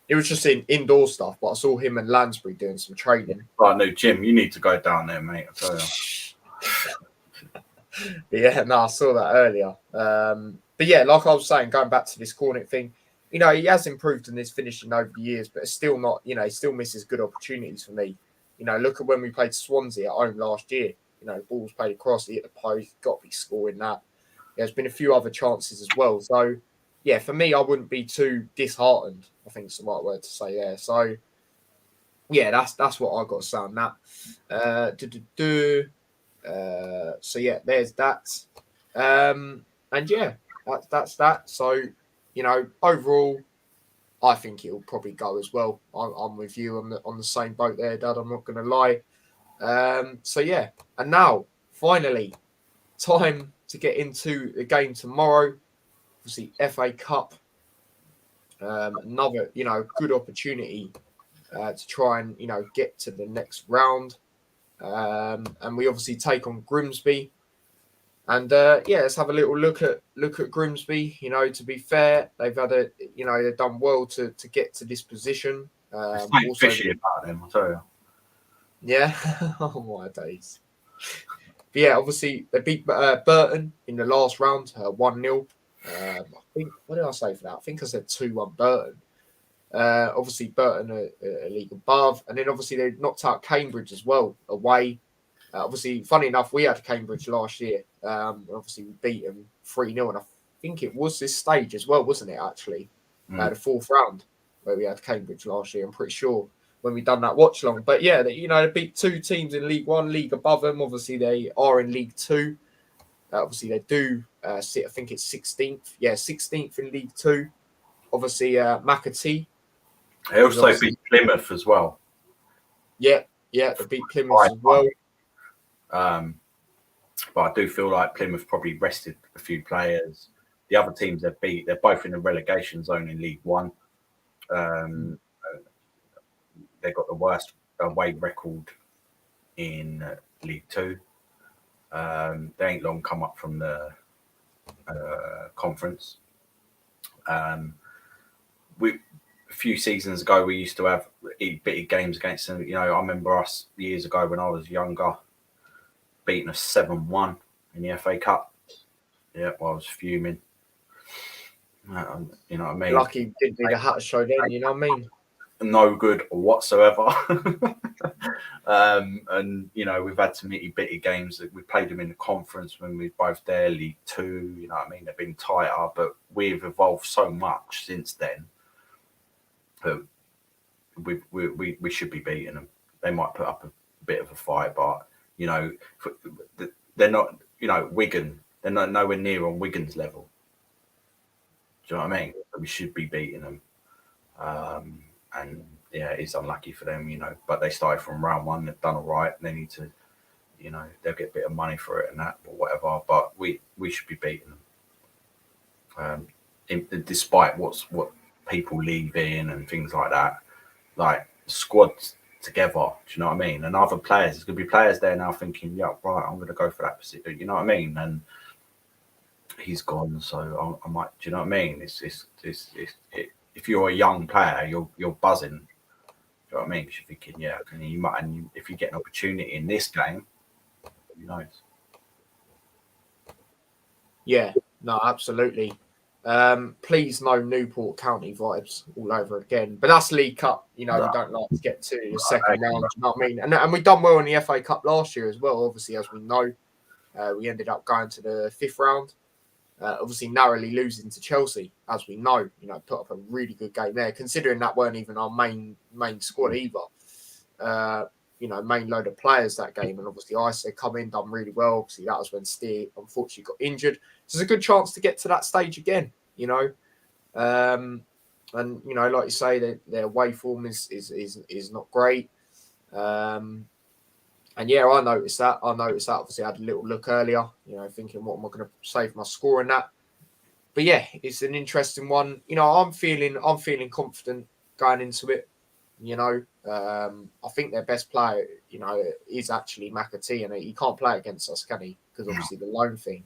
it was just in indoor stuff, but I saw him and Lansbury doing some training. Oh no, Jim, you need to go down there, mate. I tell you. Yeah, no, I saw that earlier. But yeah, like I was saying, going back to this Cornick thing, he has improved in his finishing over the years, but it's still not, he still misses good opportunities for me. Look at when we played Swansea at home last year. The ball's played across, he hit the post, got to be scoring that. There's been a few other chances as well. So, yeah, for me, I wouldn't be too disheartened, I think it's the right word to say there. So, yeah, that's what I got to say on that. So, yeah, there's that. And, yeah, that's that. So, overall, I think it'll probably go as well. I'm with you on the same boat there, Dad. I'm not going to lie. So, yeah. And now, finally, time to get into the game tomorrow. Obviously, FA Cup. Another, good opportunity to try and, get to the next round. And we obviously take on Grimsby. And let's have a little look at Grimsby. To be fair, they've had they've done well to get to this position. Also, fishy about them, I'll tell you. Yeah, oh my days. But yeah, obviously they beat Burton in the last round, 1-0. I think, what did I say for that? I think I said 2-1 Burton. Obviously Burton a league above, and then obviously they knocked out Cambridge as well away. Obviously, funny enough, we had Cambridge last year. Obviously, we beat them 3-0, and I think it was this stage as well, wasn't it, actually? The 4th round, where we had Cambridge last year, I'm pretty sure, when we done that watch-along. But yeah, they beat 2 teams in League 1, league above them. Obviously, they are in League 2. Obviously, they do sit, I think it's 16th. Yeah, 16th in League 2. Obviously, McAtee. They also beat Plymouth as well. Yeah, they beat Plymouth as well. But I do feel like Plymouth probably rested a few players. The other teams they've beat, they're both in the relegation zone in League 1. They've got the worst away record in League 2. They ain't long come up from the conference. a few seasons ago, we used to have bitty games against them. You know, I remember us years ago when I was younger, beating us 7-1 in the FA Cup. Yeah, well, I was fuming. You know what I mean? Lucky didn't do the hat show then, you know what I mean? No good whatsoever. And you know, we've had some nitty bitty games that we played them in the conference when we were both there, League Two. You know what I mean? They've been tighter, but we've evolved so much since then. We should be beating them. They might put up a bit of a fight, but you know, they're not. You know, Wigan. They're not nowhere near on Wigan's level. Do you know what I mean? We should be beating them. And yeah, it's unlucky for them, you know. But they started from round one. They've done all right. They need to, you know, they'll get a bit of money for it and that, or whatever. But we should be beating them. Despite what people leave in and things like that, like squads together. Do you know what I mean? And other players, there's gonna be players there now thinking, yeah, right, I'm gonna go for that position. You know what I mean? And he's gone, so I might. Do you know what I mean? If you're a young player, you're buzzing. Do you know what I mean? Because you're thinking, yeah, and if you get an opportunity in this game, who knows? Yeah, no, absolutely. Please no Newport County vibes all over again. But that's League Cup. You know, we don't like to get to the second round. You know what I mean? And we done well in the FA Cup last year as well. Obviously, as we know, we ended up going to the 5th round. Obviously, narrowly losing to Chelsea, as we know. You know, put up a really good game there, considering that weren't even our main squad either. You know, main load of players that game. And obviously, Ice come in, done really well. Obviously, that was when Steer unfortunately got injured. So there's a good chance to get to that stage again, you know. And, you know, like you say, their away form is not great. And yeah, I noticed that. Obviously, I had a little look earlier, you know, thinking, what am I going to save my score in that? But yeah, it's an interesting one. You know, I'm feeling confident going into it. You know, I think their best player, you know, is actually McAtee, and he can't play against us, can he? Because obviously the loan thing.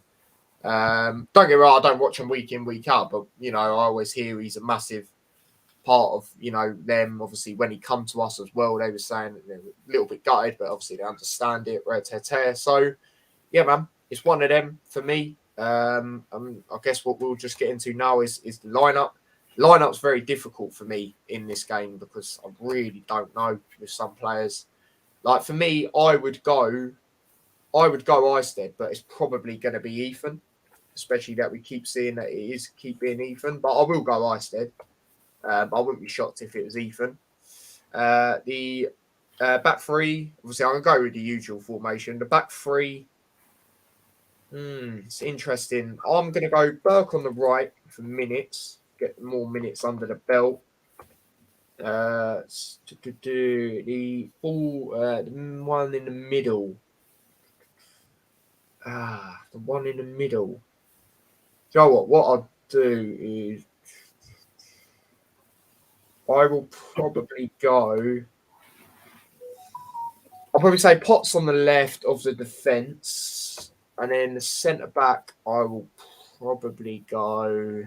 Don't get me wrong, I don't watch him week in, week out, but you know, I always hear he's a massive part of, you know, them. Obviously, when he come to us as well, they were saying they're a little bit gutted, but obviously they understand it. So yeah, man, it's one of them for me. I guess what we'll just get into now is the lineup. Lineup's very difficult for me in this game because I really don't know with some players. Like for me, I would go Isted, but it's probably going to be Ethan, especially that we keep seeing that it is keep being Ethan. But I will go Isted. I wouldn't be shocked if it was Ethan. The back three, obviously, I'm going to go with the usual formation. The back three, it's interesting. I'm going to go Burke on the right for minutes, get more minutes under the belt. The one in the middle. The one in the middle. Do you know what? What I'll do is I will probably go. I'll probably say Potts on the left of the defence, and then the centre back. I will probably go.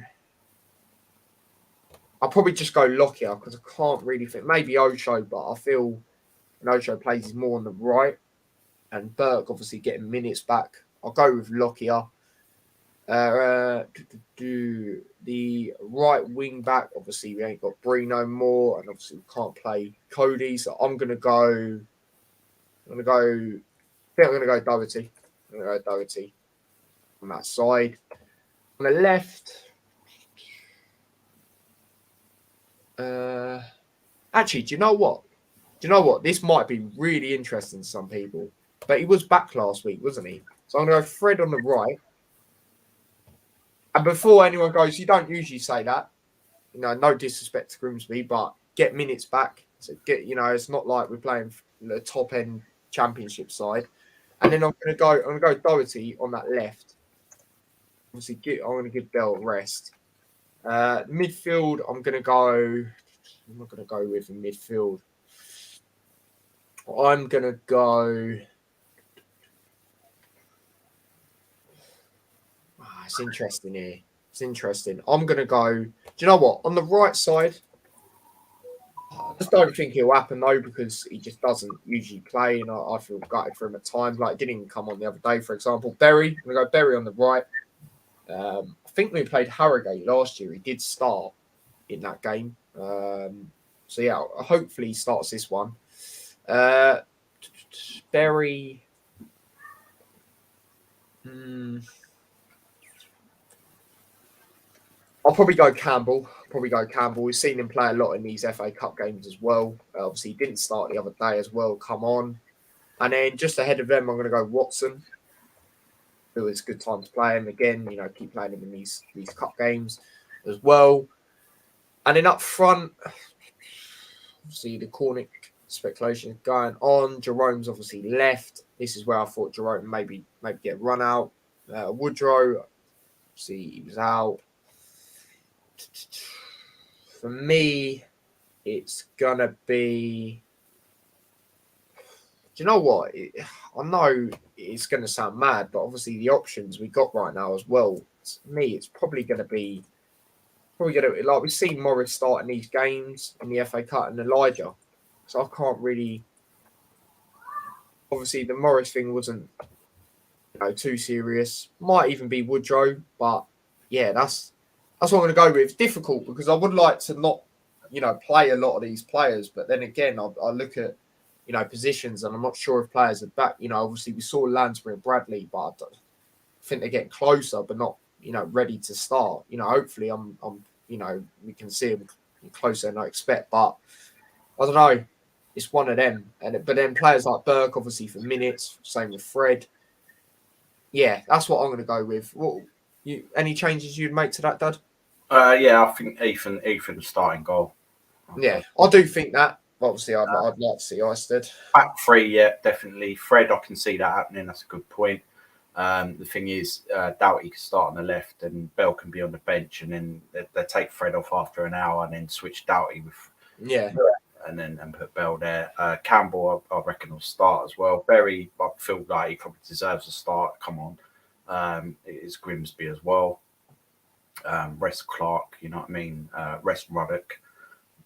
I'll probably just go Lockyer because I can't really think. Maybe Ocho, but I feel Ocho plays more on the right, and Burke obviously getting minutes back. I'll go with Lockyer. The right wing back, obviously we ain't got Bree more, and obviously we can't play Cody, so I'm gonna go Doherty. I'm gonna go Doherty on that side. On the left, actually, do you know what? This might be really interesting to some people, but he was back last week, wasn't he? So I'm gonna go Fred on the right. And before anyone goes, you don't usually say that. You know, no disrespect to Grimsby, but get minutes back. So it's not like we're playing the top end championship side. And then I'm gonna go Doherty on that left. Obviously, I'm gonna give Bell a rest. Midfield, I'm not gonna go with in midfield. I'm gonna go. It's interesting here. I'm going to go. Do you know what? On the right side, I just don't think it'll happen though, because he just doesn't usually play, and I feel gutted for him at times. Like, didn't even come on the other day, for example. Berry, I'm gonna go Berry on the right. I think when we played Harrogate last year, he did start in that game. So yeah, hopefully he starts this one. Berry. I'll probably go Campbell. We've seen him play a lot in these FA Cup games as well. Obviously, he didn't start the other day as well. Come on. And then just ahead of them, I'm going to go Watson. I feel it's a good time to play him again. You know, keep playing him in these cup games as well. And then up front, obviously the Cornick speculation is going on. Jerome's obviously left. This is where I thought Jerome maybe get run out. Woodrow, obviously he was out. For me, it's gonna be. Do you know what? I know it's going to sound mad, but obviously the options we got right now as well. To me, it's probably going to like we've seen Morris starting these games in the FA Cup and Elijah, so I can't really. Obviously, the Morris thing wasn't too serious. Might even be Woodrow, but yeah, that's what I'm going to go with. Difficult because I would like to not play a lot of these players, but then again, I look at positions, and I'm not sure if players are back. Obviously we saw Lansbury and Bradley, but I think they're getting closer, but not, ready to start. Hopefully we can see them closer than I expect, but I don't know. It's one of them, but then players like Burke, obviously for minutes. Same with Fred. Yeah, that's what I'm going to go with. Any changes you'd make to that, Dad? Yeah, I think Ethan starting goal. Yeah, I do think that. Obviously, I'd like to see Isted. Back three, yeah, definitely. Fred, I can see that happening. That's a good point. The thing is, Doughty can start on the left, and Bell can be on the bench, and then they take Fred off after an hour, and then switch Doughty with and put Bell there. Campbell, I reckon, will start as well. Berry, I feel like he probably deserves a start. Come on, it is Grimsby as well. Rest Clark, you know what I mean. Rest Ruddock.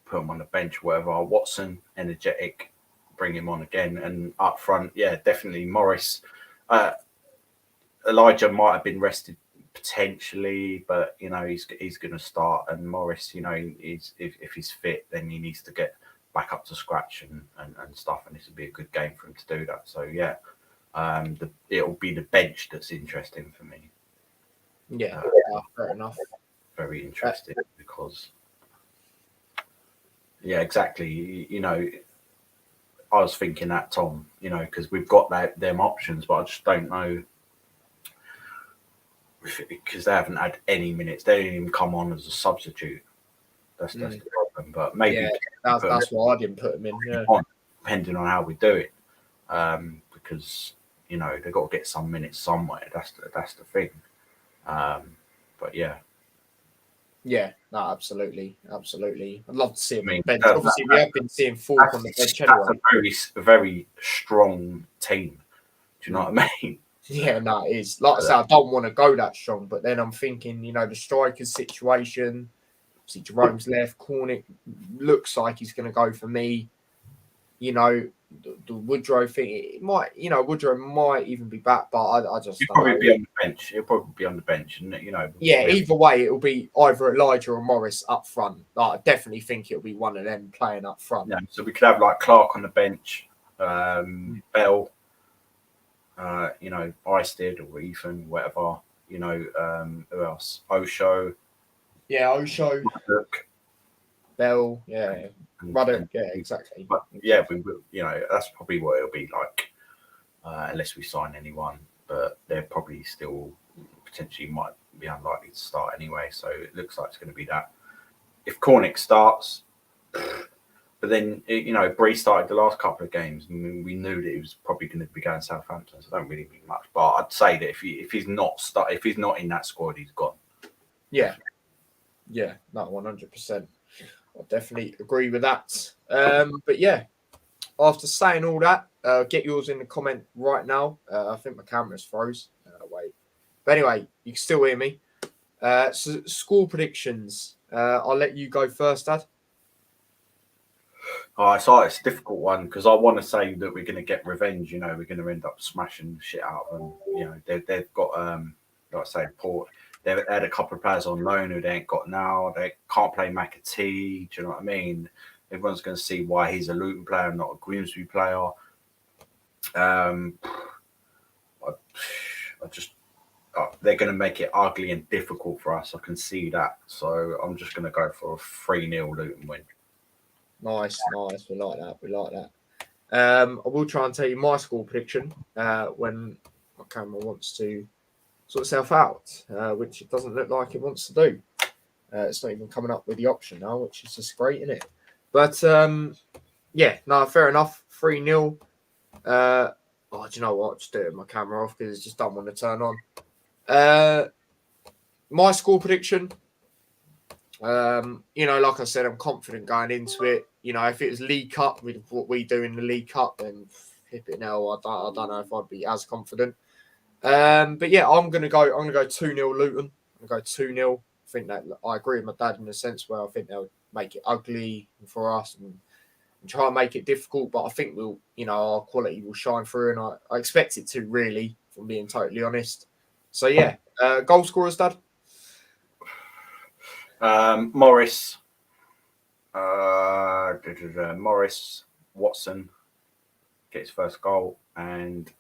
Put him on the bench, whatever. Watson, energetic, bring him on again. And up front, yeah, definitely Morris. Elijah might have been rested potentially, but he's going to start. And Morris, if he's fit, then he needs to get back up to scratch and stuff. And this would be a good game for him to do that. So yeah, it'll be the bench that's interesting for me. Yeah, fair enough. Very interesting because. Yeah, exactly. I was thinking that, Tom, because we've got them options, but I just don't know because they haven't had any minutes. They didn't even come on as a substitute. That's the problem. But maybe that's why I didn't put them in. Yeah. Depending on how we do it, because they've got to get some minutes somewhere. That's the thing. But yeah. Yeah, no, absolutely. I'd love to see him on the bench. Obviously, we have been seeing Falk on the bench anyway. That's a very strong team. Do you know what I mean? Yeah, no, it is. Like I said, I don't want to go that strong, but then I'm thinking, the strikers situation. Obviously, Jerome's left. Cornick looks like he's going to go for me. The Woodrow thing, it might, Woodrow might even be back, but I just He'll probably be on the bench. He'll probably be on the bench, and yeah. Either way, it'll be either Elijah or Morris up front. I definitely think it'll be one of them playing up front. Yeah, so we could have like Clark on the bench, Bell, Isted or Ethan, whatever. Who else? Osho. Yeah, Osho. Ruddock. Bell, yeah. Ruddock, yeah, exactly. But yeah, we will. That's probably what it'll be like, unless we sign anyone. But they're probably still potentially might be unlikely to start anyway. So it looks like it's going to be that. If Cornick starts, but then Bree started the last couple of games, and we knew that he was probably going to be going to Southampton. So it don't really mean much. But I'd say that if he's not in that squad, he's gone. Yeah, no, 100%. I definitely agree with that. But yeah, after saying all that, get yours in the comment right now. I think my camera's froze. Wait. But anyway, you can still hear me. So score predictions. I'll let you go first, Dad. Oh, it's a difficult one because I want to say that we're going to get revenge. We're going to end up smashing the shit out of them. They've got like I say, Port. They've had a couple of players on loan who they ain't got now. They can't play McAtee. Do you know what I mean? Everyone's going to see why he's a Luton player and not a Grimsby player. I just they're going to make it ugly and difficult for us. I can see that. So I'm just going to go for a 3-0 Luton win. Nice. We like that. I will try and tell you my score prediction when my camera wants to sort itself out, which it doesn't look like it wants to do. It's not even coming up with the option now, which is just great, isn't it? But fair enough. 3-0. Do you know what? Just do it with my camera off because it just don't want to turn on. My score prediction. Like I said, I'm confident going into it. If it was League Cup with what we do in the League Cup, then flipping hell, I don't know if I'd be as confident. But yeah, I'm gonna go 2-0 Luton. I'm gonna go 2-0. I think that I agree with my dad in the sense where I think they'll make it ugly for us and try and make it difficult. But I think our quality will shine through, and I expect it to really, if I'm being totally honest. So yeah, goal scorers, Dad. Morris, Morris, Watson gets first goal, and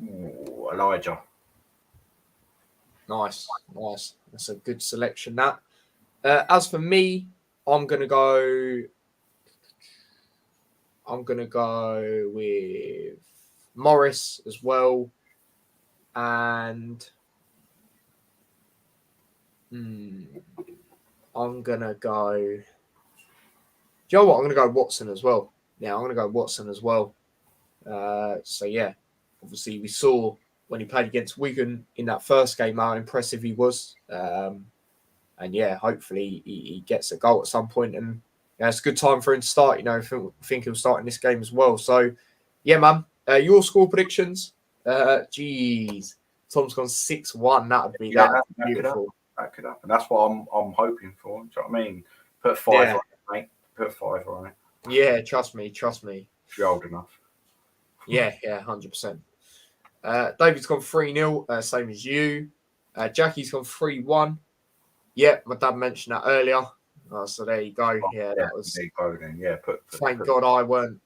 Elijah. Nice. That's a good selection. That. As for me, I'm gonna go with Morris as well, and I'm gonna go. Do you know what? I'm gonna go Watson as well. Yeah, I'm gonna go Watson as well. So yeah, obviously we saw when he played against Wigan in that first game how impressive he was. And yeah, hopefully he gets a goal at some point, and it's a good time for him to start. I think he'll start in this game as well. So yeah, man, your score predictions. Tom's gone 6-1. That would be beautiful. That could happen. That's what I'm hoping for. Do you know what I mean? Put 5 on it, mate. Put 5 on it. Yeah, trust me. If you're old enough. Yeah, 100%. David's gone 3-0, same as you. Jackie's gone 3-1. Yeah, my dad mentioned that earlier. So there you go. That was. There you go then. Yeah, Thank God I weren't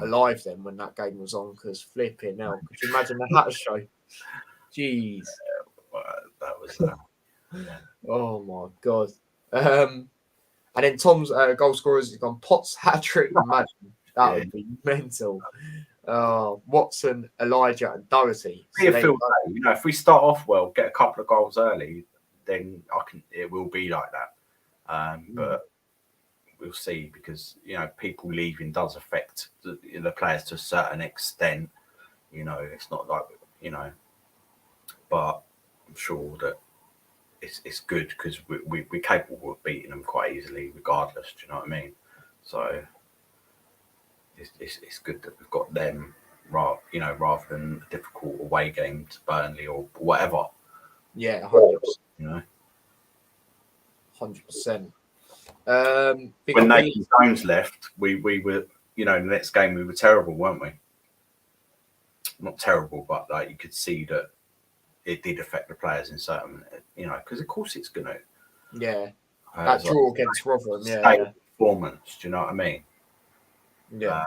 alive then when that game was on, because flipping hell. Could you imagine the Hatter show? Jeez. That was. Oh my God. And then Tom's goal scorers has gone Potts, hat-trick. Imagine that would be mental. Watson, Elijah, and Doherty. So if we start off well, get a couple of goals early, then it will be like that. But we'll see, because people leaving does affect the players to a certain extent. It's not like but I'm sure that it's good because we're capable of beating them quite easily, regardless. Do you know what I mean? So it's good that we've got them, rather than a difficult away game to Burnley or whatever. Yeah, 100%. 100%. When Nathan Jones left, we were, the next game we were terrible, weren't we? Not terrible, but like you could see that it did affect the players in certain, because of course it's going to. Yeah. That draw against Rotherham, performance, do you know what I mean? Yeah.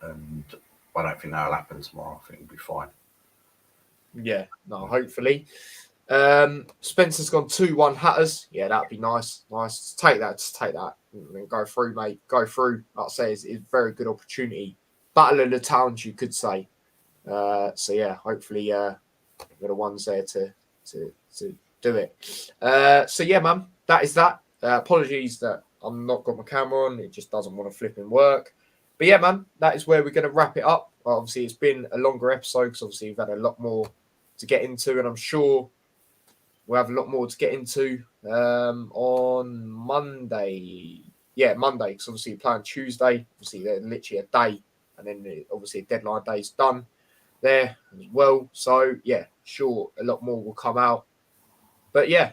And I don't think that'll happen tomorrow. I think it'll be fine. Yeah, no, hopefully. Spencer's gone 2-1 Hatters. Yeah, that'd be nice. Nice. Take that. And go through, mate. Go through. Like I say, it's a very good opportunity. Battle of the towns, you could say. So yeah, hopefully we're the ones there to do it. So yeah, man, that is that. Apologies that I'm not got my camera on. It just doesn't want to flip and work. But yeah, man, that is where we're going to wrap it up. Obviously, it's been a longer episode because obviously we've had a lot more to get into, and I'm sure we'll have a lot more to get into on Monday. Yeah, Monday, because obviously we're playing Tuesday. Obviously, they're literally a day, and then obviously a deadline day's done there as well. So yeah, sure, a lot more will come out. But yeah,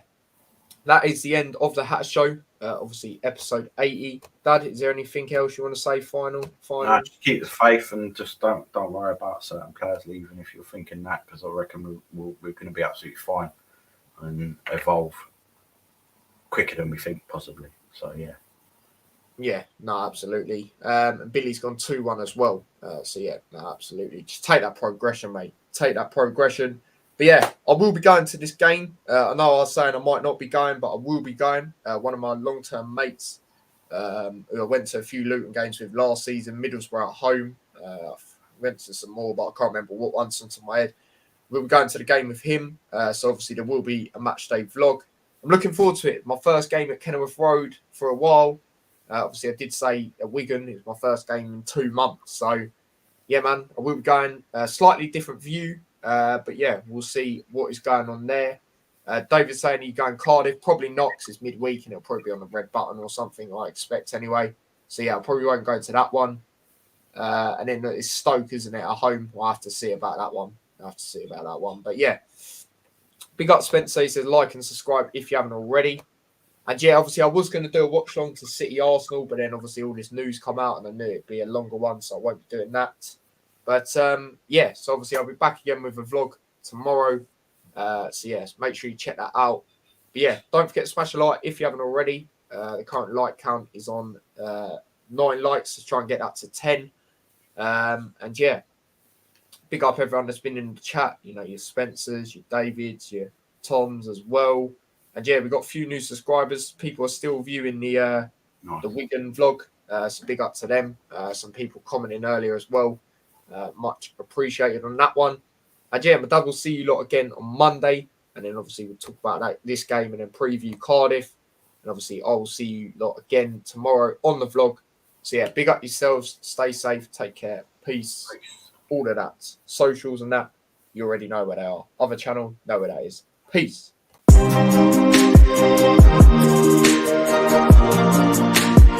that is the end of the Hatter Show. obviously episode 80. Dad, is there anything else you want to say? Final. No, just keep the faith and just don't worry about certain players leaving if you're thinking that, because I reckon we're going to be absolutely fine and evolve quicker than we think possibly. So yeah. Yeah, no, absolutely. Billy's gone 2-1 as well. So yeah, no, absolutely. Just take that progression, mate. Take that progression. But yeah, I will be going to this game. I know I was saying I might not be going, but I will be going. One of my long-term mates who I went to a few Luton games with last season, Middlesbrough at home. I went to some more, but I can't remember what one's on top of my head. We'll be going to the game with him. So obviously there will be a match day vlog. I'm looking forward to it. My first game at Kenilworth Road for a while. Obviously, I did say at Wigan, it was my first game in 2 months. So, yeah, man, I will be going a slightly different view. But, yeah, we'll see what is going on there. David's saying he's going Cardiff. Probably not, because it's midweek and it'll probably be on the red button or something, I expect anyway. So, yeah, I probably won't go to that one. And then it's Stoke, isn't it, at home? I'll have to see about that one. But, yeah, big up Spencer. He says like and subscribe if you haven't already. And yeah, obviously I was going to do a watch long to City Arsenal, but then obviously all this news come out and I knew it'd be a longer one, so I won't be doing that. But yeah, so obviously I'll be back again with a vlog tomorrow. So yeah, make sure you check that out. But yeah, don't forget to smash a like if you haven't already. The current like count is on 9 likes, so try and get that to 10. And yeah, big up everyone that's been in the chat. You know, your Spencers, your Davids, your Toms as well. And yeah, we've got a few new subscribers. People are still viewing the Wigan vlog. So big up to them. Some people commenting earlier as well. Much appreciated on that one. And yeah, my dad will see you lot again on Monday. And then obviously we'll talk about this game and then preview Cardiff. And obviously I will see you lot again tomorrow on the vlog. So yeah, big up yourselves. Stay safe. Take care. Peace. All of that. Socials and that, you already know where they are. Other channel, know where that is. Peace.